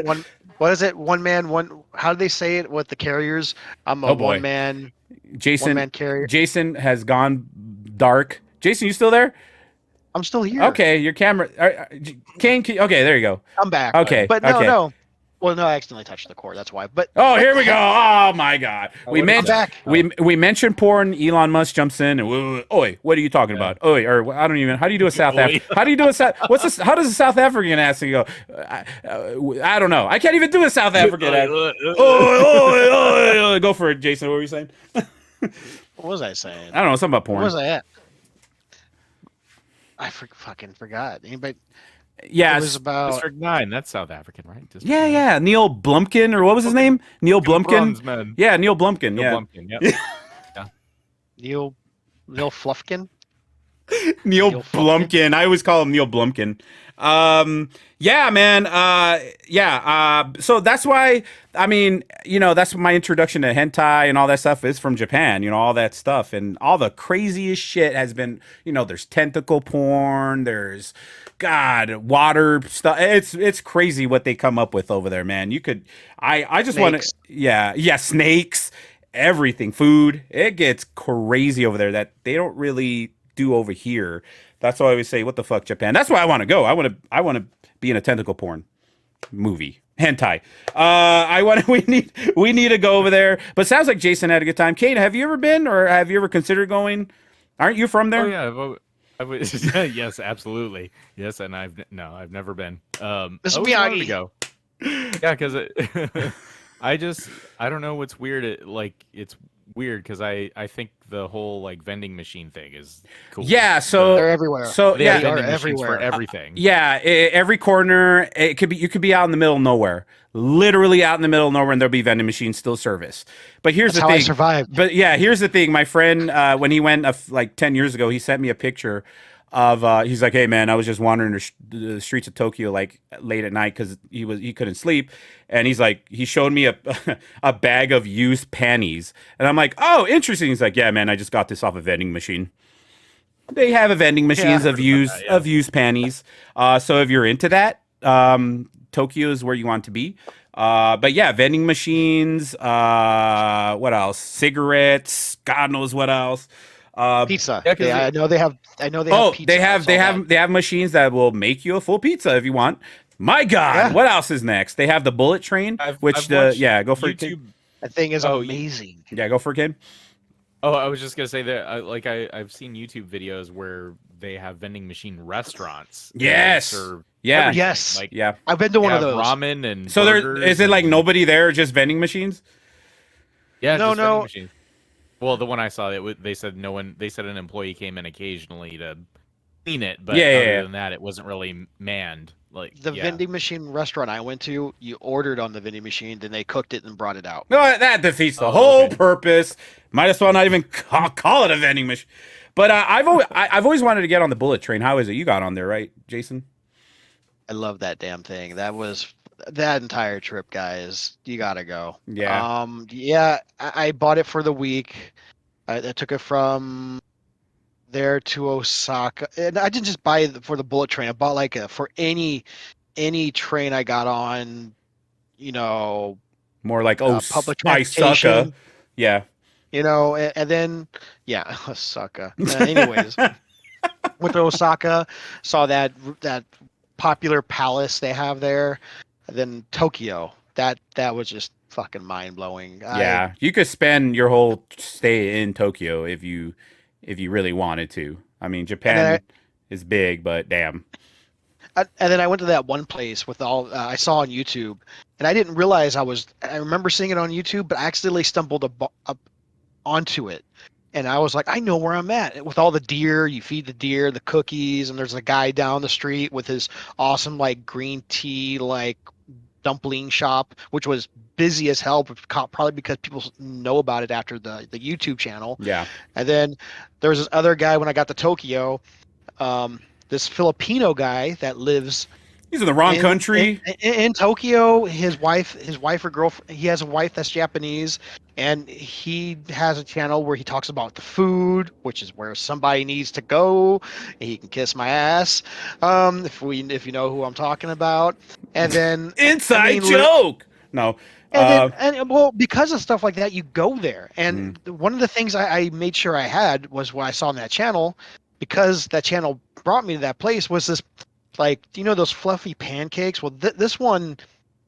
One. What is it? One man. One. How do they say it with the carriers? I'm a Oh, boy. one man Jason. carrier. Jason has gone dark. Jason, you still there? I'm still here. Okay, your camera. Kane. Okay, there you go. I'm back. Okay. But no, okay. no. Well, no, I accidentally touched the cord. That's why. But Oh, here we go. Oh my God. We I'm mentioned back. we mentioned porn. Elon Musk jumps in and oi, what are you talking about? Oi, or I don't even. How do you do a South Oi. How do you do a South? What's this? How does a South African accent go? I don't know. I can't even do a South African accent. Oi. Go for it, Jason. What were you saying? What was I saying? I don't know. Something about porn. What was I at? I fucking forgot. Anybody? Yeah. It was about District 9. That's South African, right? District Yeah, 9. yeah. Neil Blumpkin, or what was his name? Neil Blumpkin. Bronzeman. Yeah, Neil Blumpkin. Neil Yeah. Blumpkin, yep. Neil Fluffkin. Neil Neil Blumpkin. I always call him Neil Blumpkin. Yeah, man. So that's why, I mean, that's my introduction to hentai and all that stuff is from Japan, all that stuff. And all the craziest shit has been, there's tentacle porn, there's, God, water stuff. It's crazy what they come up with over there, man. I just want to, Snakes. yeah, snakes, everything, food. It gets crazy over there that they don't really do over here. That's why I always say, what the fuck, Japan? That's why I want to go. I want to be in a tentacle porn movie. Hentai. We need to go over there. But sounds like Jason had a good time. Kate, have you ever been, or have you ever considered going? Aren't you from there? Oh yeah, yes, absolutely. Yes, and I've never been. This I is always wanted to Miyagi. go. Yeah, because I don't know what's weird. It's weird because I think the whole like vending machine thing is cool. Yeah, so They're everywhere. So They yeah, have They are vending machines for everywhere. everything. yeah. Every corner, you could be out in the middle of nowhere, literally out in the middle of nowhere, and there'll be vending machines still serviced. But here's That's the how I thing. survived. But yeah, here's the thing. My friend, when he went like 10 years ago, he sent me a picture of. He's like, "Hey man, I was just wandering the streets of Tokyo like late at night because he couldn't sleep." And he's like, he showed me a a bag of used panties, and I'm like, "Oh, interesting." He's like, "Yeah, man, I just got this off a vending machine." They have a vending machines of used panties. So if you're into that, Tokyo is where you want to be. But yeah, vending machines. What else? Cigarettes. God knows what else. Pizza. Yeah, 'cause I know they have. I know they have. Oh, Pizza. they I have saw they that. have they have machines that will make you a full pizza if you want. My God, Yeah. what else is next? They have the bullet train, I've which watched go for it. YouTube. That thing is Oh, amazing. Yeah, go for it, kid. Oh, I was just gonna say that I've seen YouTube videos where they have vending machine restaurants. that Yes. serve Yeah, everything. Yes. Like yeah. I've been to one they of have those. ramen and So there burgers is it like and- nobody there, just vending machines? Yeah, No, just vending no. machines. Well, the one I saw, they said no one. They said an employee came in occasionally to clean it, but Yeah, yeah, other yeah. than that, it wasn't really manned. Like The yeah. vending machine restaurant I went to, you ordered on the vending machine, then they cooked it and brought it out. No, that defeats the Oh, whole okay. purpose. Might as well not even call it a vending machine. But I've always wanted to get on the bullet train. How is it? You got on there, right, Jason? I love that damn thing. That entire trip, guys. You gotta go. Yeah. Yeah. I bought it for the week. I took it from there to Osaka, and I didn't just buy it for the bullet train. I bought like for any train I got on. More like Public I sucka. transportation. Yeah. And then yeah, Osaka. Anyways, went to Osaka, saw that popular palace they have there, and then Tokyo. That was just fucking mind blowing. Yeah, you could spend your whole stay in Tokyo if you really wanted to. I mean, Japan is big, but damn. And then I went to that one place with all I saw on YouTube, and I didn't realize I remember seeing it on YouTube, but I accidentally stumbled up onto it. And I was like, I know where I'm at. With all the deer, you feed the deer the cookies, and there's a guy down the street with his awesome like green tea like dumpling shop, which was busy as hell, probably because people know about it after the YouTube channel. Yeah. And then there was this other guy when I got to Tokyo, this Filipino guy that lives He's in the wrong in, country. in Tokyo. His wife or girlfriend, he has a wife that's Japanese, and he has a channel where he talks about the food, which is where somebody needs to go. He can kiss my ass, if you know who I'm talking about. And then Inside joke. No. And well, because of stuff like that, you go there. And one of the things I made sure I had was what I saw on that channel, because that channel brought me to that place, was this, like, you know, those fluffy pancakes? Well, this one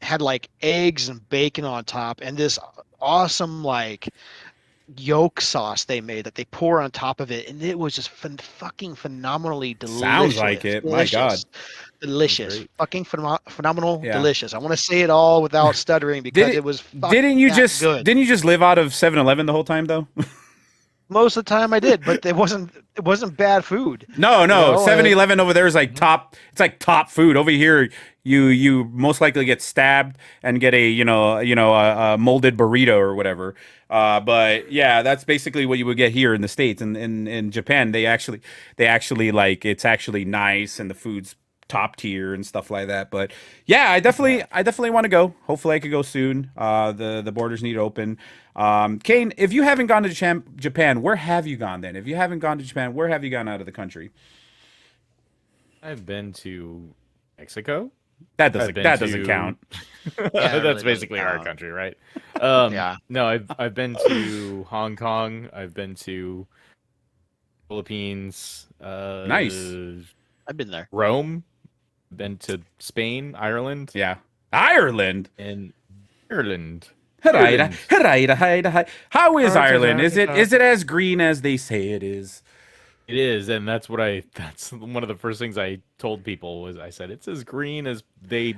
had like eggs and bacon on top, and this awesome like yolk sauce they made that they pour on top of it, and it was just fucking phenomenally delicious. Sounds like it. My God. Delicious. Fucking phenomenal, Yeah. delicious. I want to say it all without stuttering because it was fucking Didn't you good. Didn't you just live out of 7-Eleven the whole time though? Most of the time I did, but it wasn't bad food. No, You know, 7-Eleven over there is like top. It's like top food. Over here, you most likely get stabbed and get a molded burrito or whatever. But yeah, that's basically what you would get here in the States. And in Japan, they actually like, it's actually nice and the food's top tier and stuff like that. But yeah, I definitely want to go. Hopefully I could go soon. The borders need to open. Kane, if you haven't gone to Japan, where have you gone then? If you haven't gone to Japan, where have you gone out of the country? I've been to Mexico. That doesn't count. Yeah, That's really basically doesn't our count. country, right? Yeah. No, I've been to Hong Kong. I've been to Philippines. Nice. I've been there. Rome. Been to Spain, Ireland, Yeah. Ireland. and Ireland. How is Ireland? Is it Ireland. as green as they say it is? It is, and that's one of the first things I told people was I said it's as green as the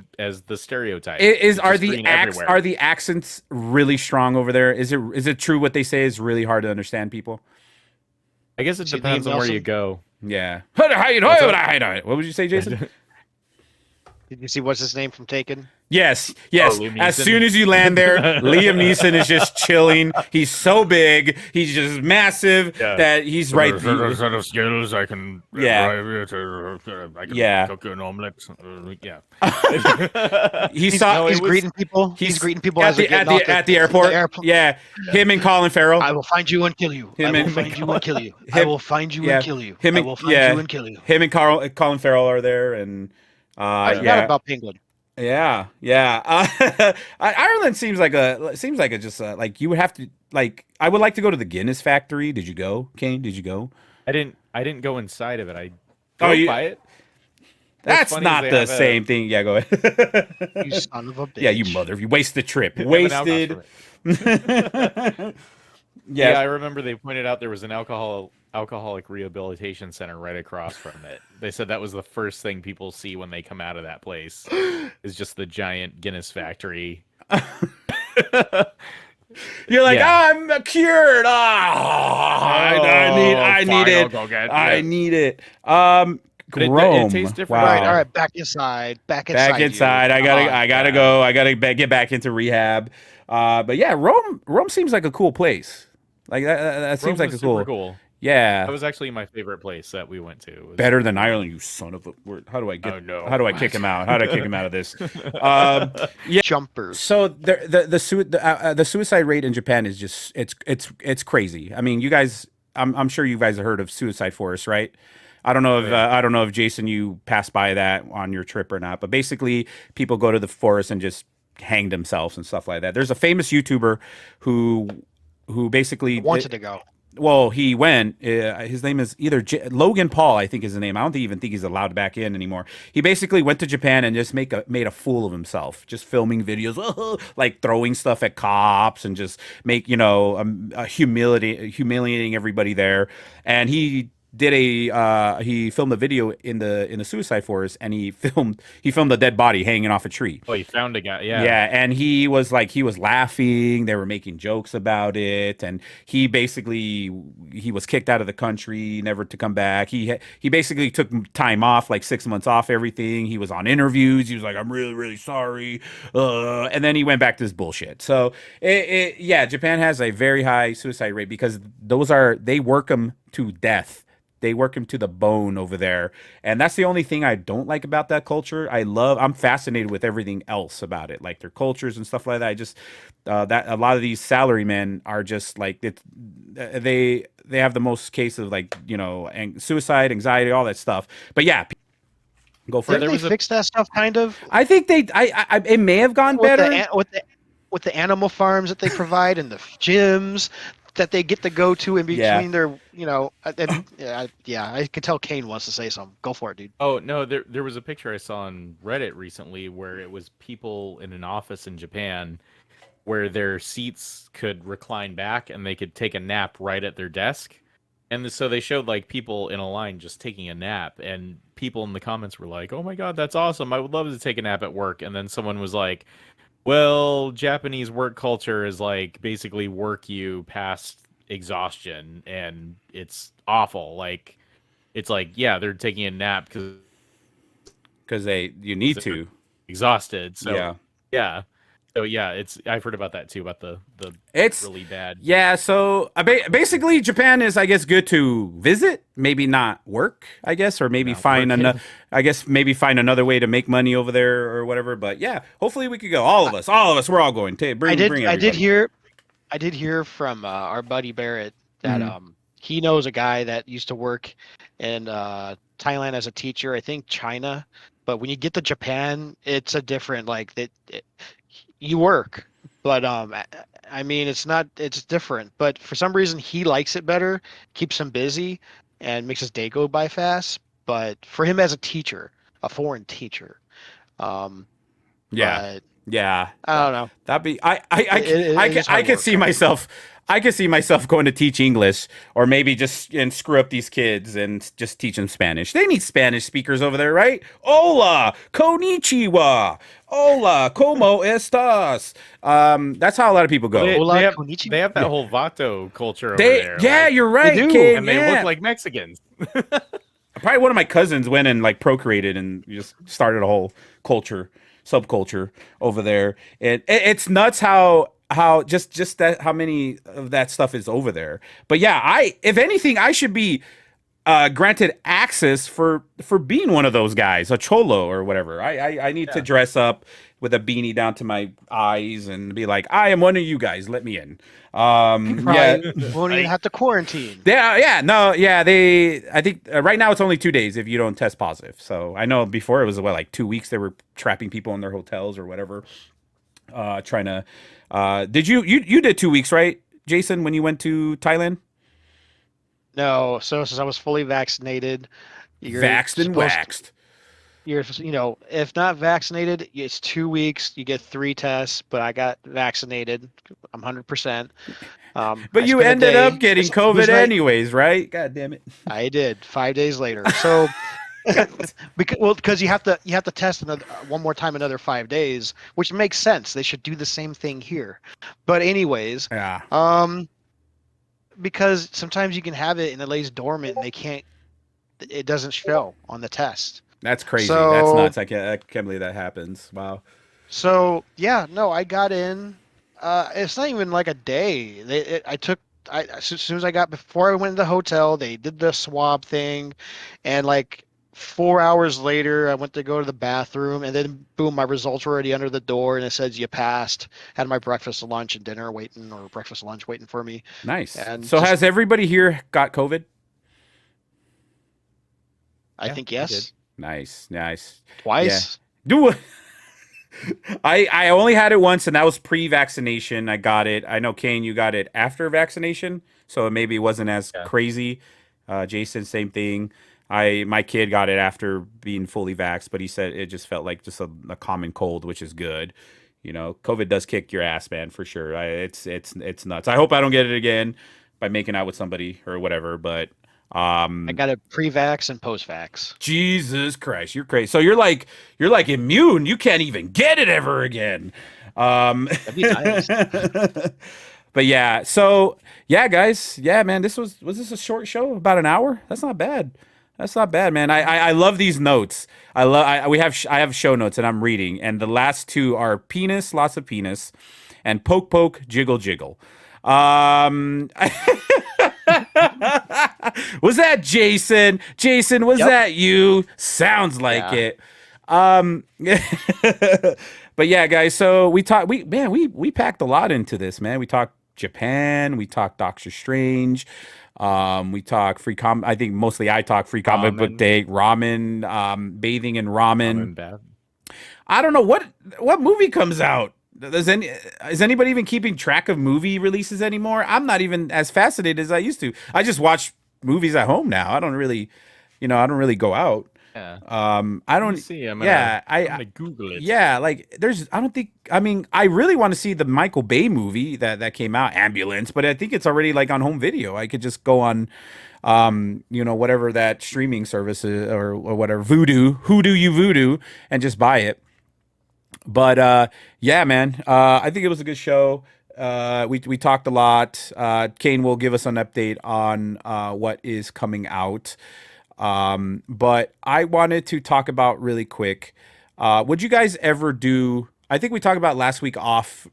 stereotype. It's Are just the green everywhere. are the accents really strong over there? Is it true what they say is really hard to understand people? I guess it See, depends on where you Nelson? go. Yeah. What would you say, Jason? Did you see what's his name from Taken? Yes. Liam As Neeson. soon as you land there, Liam Neeson is just chilling. He's so big. He's just massive that he's right. Set of skills I can Yeah. I can Yeah. cook an omelet. Yeah. He's Greeting people. He's greeting people at as they're the getting off at the airport. airplane. Yeah. Him and Colin Farrell. I will find you and kill you. Him I and- will find you and kill you. I will find you and kill you. Him I and- will find yeah. you and kill you. Him and Colin Farrell are there, and I forgot yeah. about Penguin. Yeah. Ireland seems like like you would have to, like, I would like to go to the Guinness factory. Did you go, Kane? Did you go? I didn't go inside of it. I Oh, drove you- by it. That's funny is not they the have a- same thing. Yeah, go ahead. You son of a bitch. Yeah, you mother. You waste the trip. They have an alcohol Wasted. permit. Yeah. Yeah, I remember they pointed out there was an alcoholic rehabilitation center right across from it. They said that was the first thing people see when they come out of that place is just the giant Guinness factory. You're like, Yeah. I'm cured. I need fine, it. I'll go get I it. need it. But it Rome. tastes different. Wow. All right, back inside. Back inside. Back inside. You. I gotta go. I gotta get back into rehab. But yeah, Rome seems like a cool place. Like that seems Rome like was a cool. super cool. Yeah. That was actually my favorite place that we went to. It was- Better than Ireland, you son of a word. How do I get? Oh, no. How do I kick him out? How do I kick him out of this? Yeah. Jumpers. So the suicide rate in Japan is just it's crazy. I mean, you guys, I'm sure you guys have heard of suicide forest, right? I don't know if Jason, you passed by that on your trip or not, but basically people go to the forest and just hang themselves and stuff like that. There's a famous YouTuber who basically Wanted to go. Well, he went. His name is either Logan Paul, I think is his name. I don't even think he's allowed back in anymore. He basically went to Japan and just made a fool of himself, just filming videos, like throwing stuff at cops and just humiliating everybody there. And he did he filmed a video in the suicide forest, and he filmed a dead body hanging off a tree. Oh, he found a guy. Yeah. Yeah, and he was laughing. They were making jokes about it, and he was kicked out of the country, never to come back. He basically took time off, like 6 months off everything. He was on interviews. He was like, "I'm really really sorry," and then he went back to his bullshit. So yeah, Japan has a very high suicide rate because they work them to death. They work him to the bone over there. And that's the only thing I don't like about that culture. I'm fascinated with everything else about it, like their cultures and stuff like that. I just, that a lot of these salarymen are just like, they have the most case of like, suicide, anxiety, all that stuff. But yeah, go for Didn't it. they fix that stuff kind of I think it may have gone with better. the animal farms that they provide and the gyms that they get to go to in Yeah. between their, I can tell Kane wants to say something. Go for it, dude. Oh no, there was a picture I saw on Reddit recently where it was people in an office in Japan where their seats could recline back and they could take a nap right at their desk. And so they showed like people in a line just taking a nap, and people in the comments were like, "Oh my god, that's awesome. I would love to take a nap at work." And then someone was like, "Well, Japanese work culture is like basically work you past exhaustion, and it's awful. Like it's like, yeah, they're taking a nap Because you need they're to. exhausted." So Yeah. yeah. So yeah, I've heard about that too, about the It's really bad. Yeah, so basically Japan is, I guess, good to visit, maybe not work, I guess, or maybe Not find work. another, I guess maybe find another way to make money over there or whatever. But yeah, hopefully we could go. All of us, we're all going. Bring everybody. I did hear from our buddy Barrett that Mhm. he knows a guy that used to work in Thailand as a teacher. I think China, but when you get to Japan, it's a different like you work, but I mean it's different. But for some reason he likes it better, keeps him busy, and makes his day go by fast. But for him as a teacher, a foreign teacher, um, Yeah, but yeah. I don't know. That'd be I It can is I hard could work. see myself. I could see myself going to teach English, or maybe just and screw up these kids and just teach them Spanish. They need Spanish speakers over there, right? Hola, konnichiwa. Hola, como estas? That's how a lot of people Well, go. Hola, they have that Yeah. whole Vato culture over there. Yeah, Like, you're right, do, kid. and they Yeah. look like Mexicans. Probably one of my cousins went and like procreated and just started a whole subculture over there. It's nuts how just that how many of that stuff is over there. But yeah, if anything, I should be granted access for being one of those guys, a cholo or whatever. I need to Yeah. dress up with a beanie down to my eyes and be like, I am one of you guys. Let me in. you Yeah. probably won't even have to quarantine. Yeah, no, yeah. I think right now it's only 2 days if you don't test positive. So I know before it was like 2 weeks. They were trapping people in their hotels or whatever, trying to. Did you did 2 weeks, right, Jason, when you went to Thailand? No, so since I was fully vaccinated, you're Vaxxed and supposed waxed. if not vaccinated, it's 2 weeks. You get 3 tests, but I got vaccinated. I'm 100%. But I you spent a ended up day. getting It COVID was nice. anyways, right? God damn it. I did 5 days later. So because you have to test one more time another 5 days, which makes sense. They should do the same thing here. But anyways, Yeah, because sometimes you can have it and it lays dormant and it doesn't show on the test. that's crazy. That's So nuts. I can't believe that happens. Wow. So yeah, no, I got in. It's not even like a day. As soon as before I went to the hotel, they did the swab thing, and like 4 hours later, I went to go to the bathroom, and then boom, my results were already under the door, and it says you passed. Had my breakfast, lunch, and dinner waiting, or breakfast, lunch waiting for me, Nice. and So just has everybody here got COVID? I Yeah, think I did. yes, Nice, nice. Yeah. twice. Do I only had it once, and that was pre-vaccination. I got it. I know, Kane, you got it after vaccination, so maybe it wasn't as Yeah. crazy. Jason, same thing. My kid got it after being fully vaxxed, but he said it just felt like just a common cold, which is good. COVID does kick your ass, man, for sure. It's nuts. I hope I don't get it again by making out with somebody or whatever, but I got it pre-vax and post-vax. Jesus Christ, you're crazy. So you're like immune. You can't even get it ever again. That'd be nice. But yeah, so yeah, guys, yeah, man, was this a short show? About an hour? That's not bad. That's not bad, man. I love these notes. I have show notes and I'm reading, and the last two are penis, lots of penis, and poke poke, jiggle jiggle. Was that Jason? Jason, was Yep. that you? Sounds like Yeah. it. But yeah, guys. So we packed a lot into this, man. We talked Japan. We talked Doctor Strange. We talk I think mostly I talk free comic book Ramen. day, ramen, bathing in ramen. Ramen bath. I don't know what movie comes out. Is anybody even keeping track of movie releases anymore? I'm not even as fascinated as I used to. I just watch movies at home now. I don't really, I don't really go out. Yeah. I Let don't. me see. I'm Yeah, gonna Google it. yeah, like I don't think. I mean, I really want to see the Michael Bay movie that came out, Ambulance, but I think it's already like on home video. I could just go on, whatever that streaming service is, or whatever, Voodoo, and just buy it. But yeah, man, I think it was a good show. We talked a lot. Kane will give us an update on what is coming out. But I wanted to talk about really quick. Would you guys ever do? I think we talked about last week off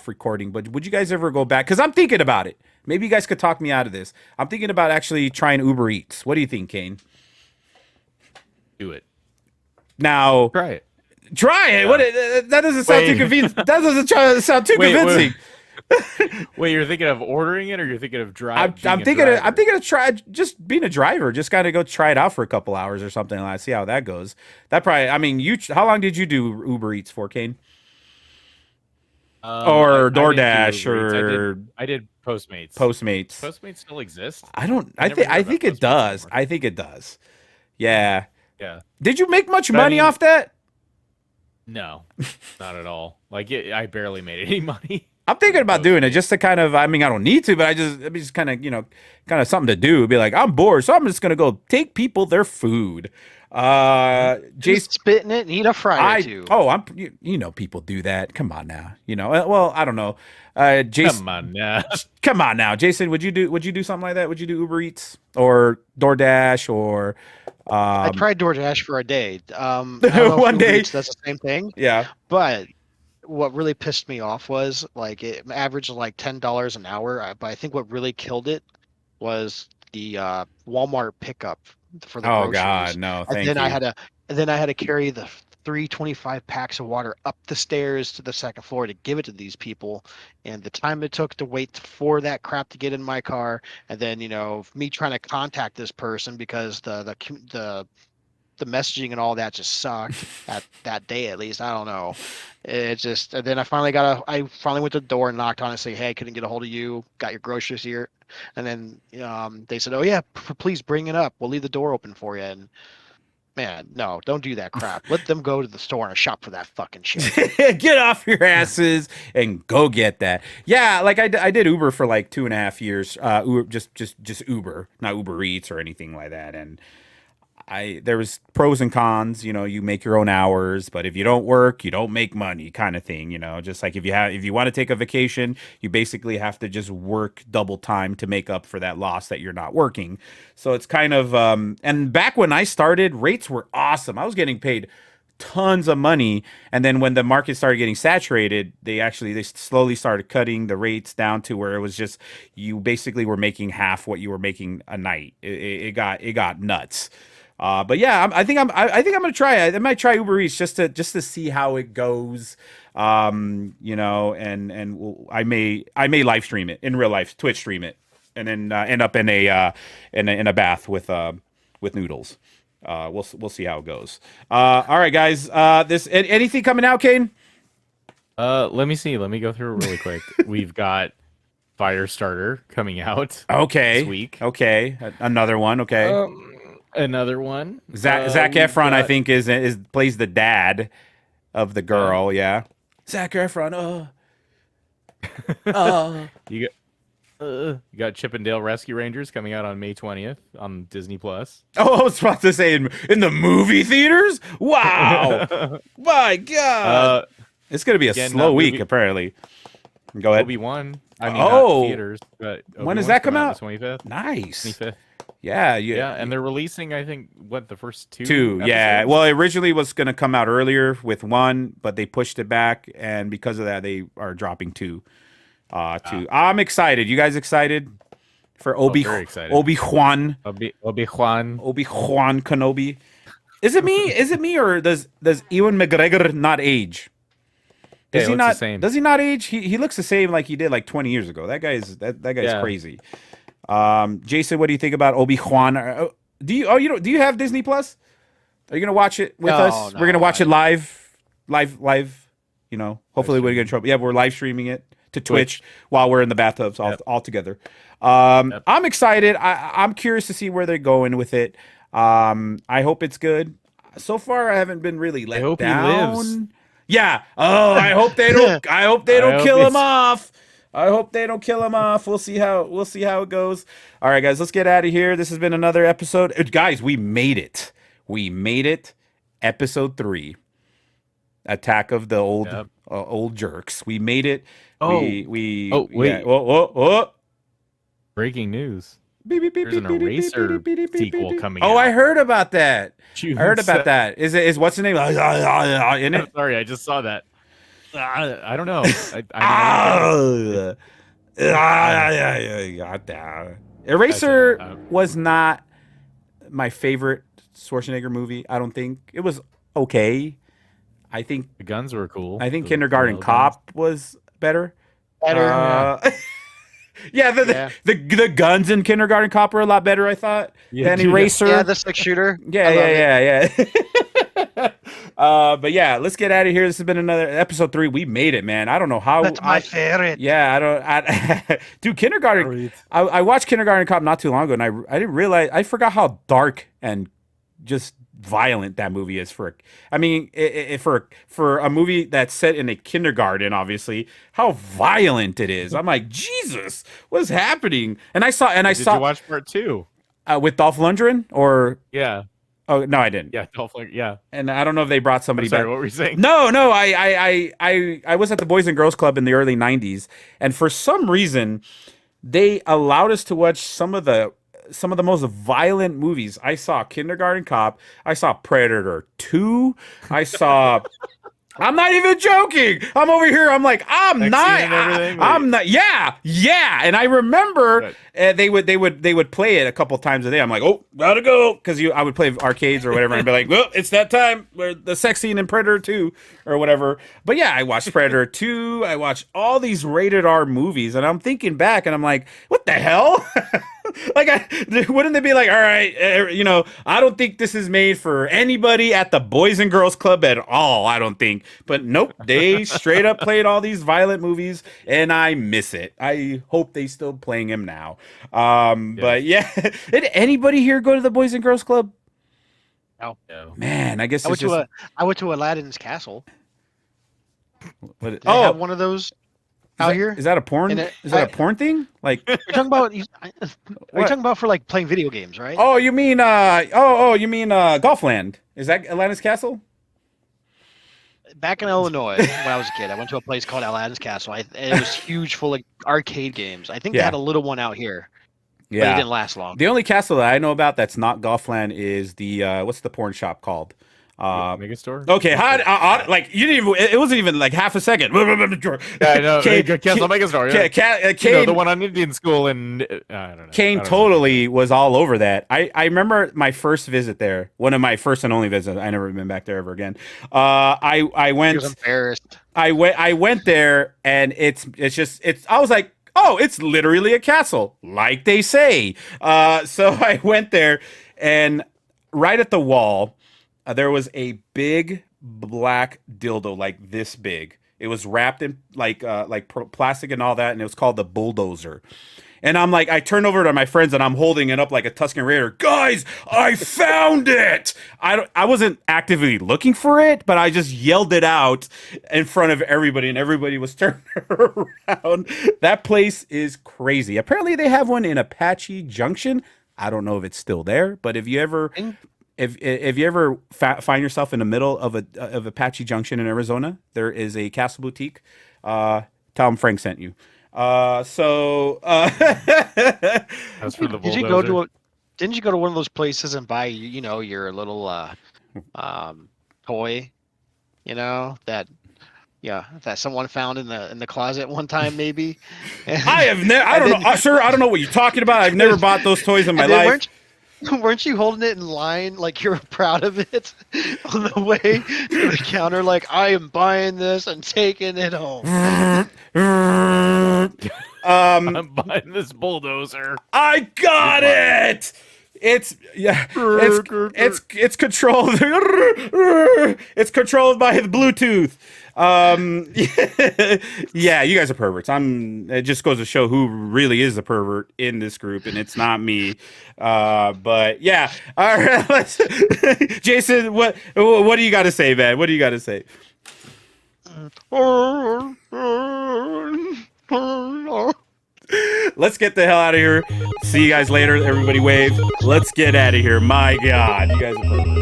recording. But would you guys ever go back? Because I'm thinking about it. Maybe you guys could talk me out of this. I'm thinking about actually trying Uber Eats. What do you think, Kane? Do it. Now, Try it. try it. Yeah. What? That doesn't sound too Wait. convincing. That doesn't sound too Wait, convincing. Wait, you're thinking of ordering it, or you're thinking of driving? I'm thinking of try just being a driver. Just got to go try it out for a couple hours or something like that. See how that goes. That probably. I mean, how long did you do Uber Eats for, Kane? Or DoorDash, or I did Postmates. Postmates. Postmates still exist? I don't. I I never think. heard I about think it Postmates does. anymore. I think it does. Yeah. Yeah. Did you make much But I money mean- off that? No, not at all. Like I barely made any money. I'm thinking about doing it just to kind of. I mean, I don't need to, but it'd be just kind of, kind of something to do. Be like, I'm bored, so I'm just gonna go take people their food. Just Jason, spit in it and eat a fry or two. people do that. Come on now, Well, I don't know. Jason, Come on now. Jason, would you do something like that? Would you do Uber Eats or DoorDash or? I tried DoorDash for a day. I don't know if One Uber day. Eats does the same thing, Yeah. but what really pissed me off was like it averaged like $10 an hour. But I think what really killed it was the Walmart pickup for the Oh groceries. God, no, thank and then you. I had to carry the 325 packs of water up the stairs to the second floor to give it to these people, and the time it took to wait for that crap to get in my car, and then me trying to contact this person because the messaging and all that just sucked at that day, at least. I don't know. It just, and then I finally went to the door and knocked on it and say, hey, I couldn't get a hold of you. Got your groceries here. And then they said, oh yeah, please bring it up. We'll leave the door open for you. And man, no, don't do that crap. Let them go to the store and shop for that fucking shit. Get off your asses and go get that. Yeah, like I did Uber for like 2.5 years. Just Uber, not Uber Eats or anything like that. And there was pros and cons. You make your own hours, but if you don't work, you don't make money, kind of thing. Just like if you want to take a vacation, you basically have to just work double time to make up for that loss that you're not working. So it's kind of and back when I started, rates were awesome. I was getting paid tons of money, and then when the market started getting saturated, they slowly started cutting the rates down to where it was just you basically were making half what you were making a night. It got nuts. But yeah, I think I'm gonna try it. I might try Uber Eats just to see how it goes. And I may live stream it in real life, Twitch stream it, and then end up in a bath with noodles. We'll see how it goes. All right, guys. Anything coming out, Kane? Let me see. Let me go through it really quick. We've got Firestarter coming out this week. Okay, another one. Okay. Another one. Zac Efron, I think, is plays the dad of the girl. Yeah. Zac Efron. You You got Chip and Dale Rescue Rangers coming out on May 20th on Disney Plus. Oh, I was about to say in the movie theaters. Wow, my God, it's gonna be a again, slow not week movie- apparently. Go ahead. Obi-Wan. I mean, Oh. not theaters, but When does Obi-Wan's that come coming out? The 25th. Nice. 25th. Yeah, Yeah, and they're releasing, I think, the first two? two. Yeah. episodes? Well, it originally was going to come out earlier with one, but they pushed it back, and because of that, they are dropping two. Two. I'm excited. You guys excited for very excited. Obi-Wan Obi-Wan. Kenobi? Is it me? Is it me, or does Ewan McGregor not age? Does Yeah, he looks not? the same. Does he not age? He looks the same like he did like 20 years ago. That guy's Yeah. crazy. Jason, what do you think about Obi-Wan? Do you have Disney Plus? Are you gonna watch it with us? We're gonna watch it live. You know, hopefully we don't get in trouble. Yeah, we're live streaming it to Twitch while we're in the bathtubs all together. I'm excited. I'm curious to see where they're going with it. I hope it's good. So far, I haven't been really let hope he down. lives. Yeah. Oh, I hope they don't. I hope they don't hope kill him he's- off. I hope they don't kill him off. We'll see how it goes. All right, guys, let's get out of here. This has been another episode. Guys, we made it. We made it. Episode 3. Attack of the old jerks. We made it. Oh. we. Oh, wait. Yeah. Whoa. Breaking news. Beep, beep, beep, There's an beep, beep, beep, Eraser beep, beep, beep, sequel beep. coming Oh, out. I heard about that. June I heard about 7th. that. Is what's the name in it? Sorry, I just saw that. I don't know. I Eraser was not my favorite Schwarzenegger movie. I don't think it was okay. I think the guns were cool. Kindergarten Cop was better. Better. Yeah, the guns in Kindergarten Cop were a lot better, I thought, than Eraser. Yeah, the 6-shooter. Yeah. But yeah, let's get out of here. This has been another episode 3. We made it, man. I don't know how. That's my favorite. Yeah, dude, Kindergarten. I watched Kindergarten Cop not too long ago, and I didn't realize. I forgot how dark and just violent that movie is. For a movie that's set in a kindergarten, obviously, how violent it is. I'm like, Jesus, what's happening? And I saw. Did you watch part 2? With Dolph Lundgren or Yeah. Oh no, I didn't. Yeah, Dolph Lundgren. Yeah. And I don't know if they brought somebody Sorry, back. what were you saying? No, I was at the Boys and Girls Club in the early '90s, and for some reason, they allowed us to watch some of the most violent movies. I saw Kindergarten Cop. I saw Predator 2. I saw. I'm not even joking. I'm over here. I'm like, I'm not. Yeah. And I remember they would play it a couple times a day. I'm like, oh, gotta go, because I would play arcades or whatever, and be like, well, it's that time where the sex scene in Predator 2 or whatever. But yeah, I watched Predator 2. I watched all these rated R movies, and I'm thinking back, and I'm like, what the hell? Wouldn't they be like, all right, I don't think this is made for anybody at the Boys and Girls Club at all. I don't think. But nope, they straight up played all these violent movies, and I miss it. I hope they still playing them now. But yeah, did anybody here go to the Boys and Girls Club? No. Man, I guess I went to Aladdin's Castle. They have one of those out here. Is that a porn? Is that a porn thing? Like you're talking about? Are you talking about for like playing video games, right? Oh, you mean Golfland? Is that Aladdin's Castle? Back in Illinois, when I was a kid, I went to a place called Aladdin's Castle. And it was huge, full of arcade games. I think they had a little one out here. Yeah, but it didn't last long. The only castle that I know about that's not Golfland is the what's the porn shop called? Megastore. Okay, like you didn't even. It wasn't even like half a second. Yeah, I know. Castle Megastore. Yeah. Kane, the one on Indian School, and I don't know. Kane totally was all over that. I remember my first visit there. One of my first and only visits. I never been back there ever again. I went. He was embarrassed. I went there, and it's. I was like, oh, it's literally a castle, like they say. So I went there, and right at the wall, there was a big black dildo, like this big. It was wrapped in like plastic and all that, and it was called the Bulldozer. And I'm like, I turn over to my friends and I'm holding it up like a Tuscan Raider. Guys, I found it. I wasn't actively looking for it, but I just yelled it out in front of everybody, and everybody was turning around. That place is crazy. Apparently, they have one in Apache Junction. I don't know if it's still there, but if you ever find yourself in the middle of Apache Junction in Arizona, there is a Castle Boutique. Tell them Frank sent you. That's for the Did you go to didn't you go to one of those places and buy, your little toy, that someone found in the closet one time, maybe? I have never. I don't know, sir. I don't know what you're talking about. I've never bought those toys in my life. Weren't you holding it in line like you're proud of it on the way to the counter? Like, I am buying this and taking it home. I'm buying this bulldozer. I got it. It's controlled. It's controlled by the Bluetooth. Yeah, you guys are perverts. It just goes to show who really is a pervert in this group, and it's not me. But yeah, all right. Jason, what do you got to say, man? What do you got to say? Let's get the hell out of here. See you guys later. Everybody wave. Let's get out of here. My God, you guys are perfect.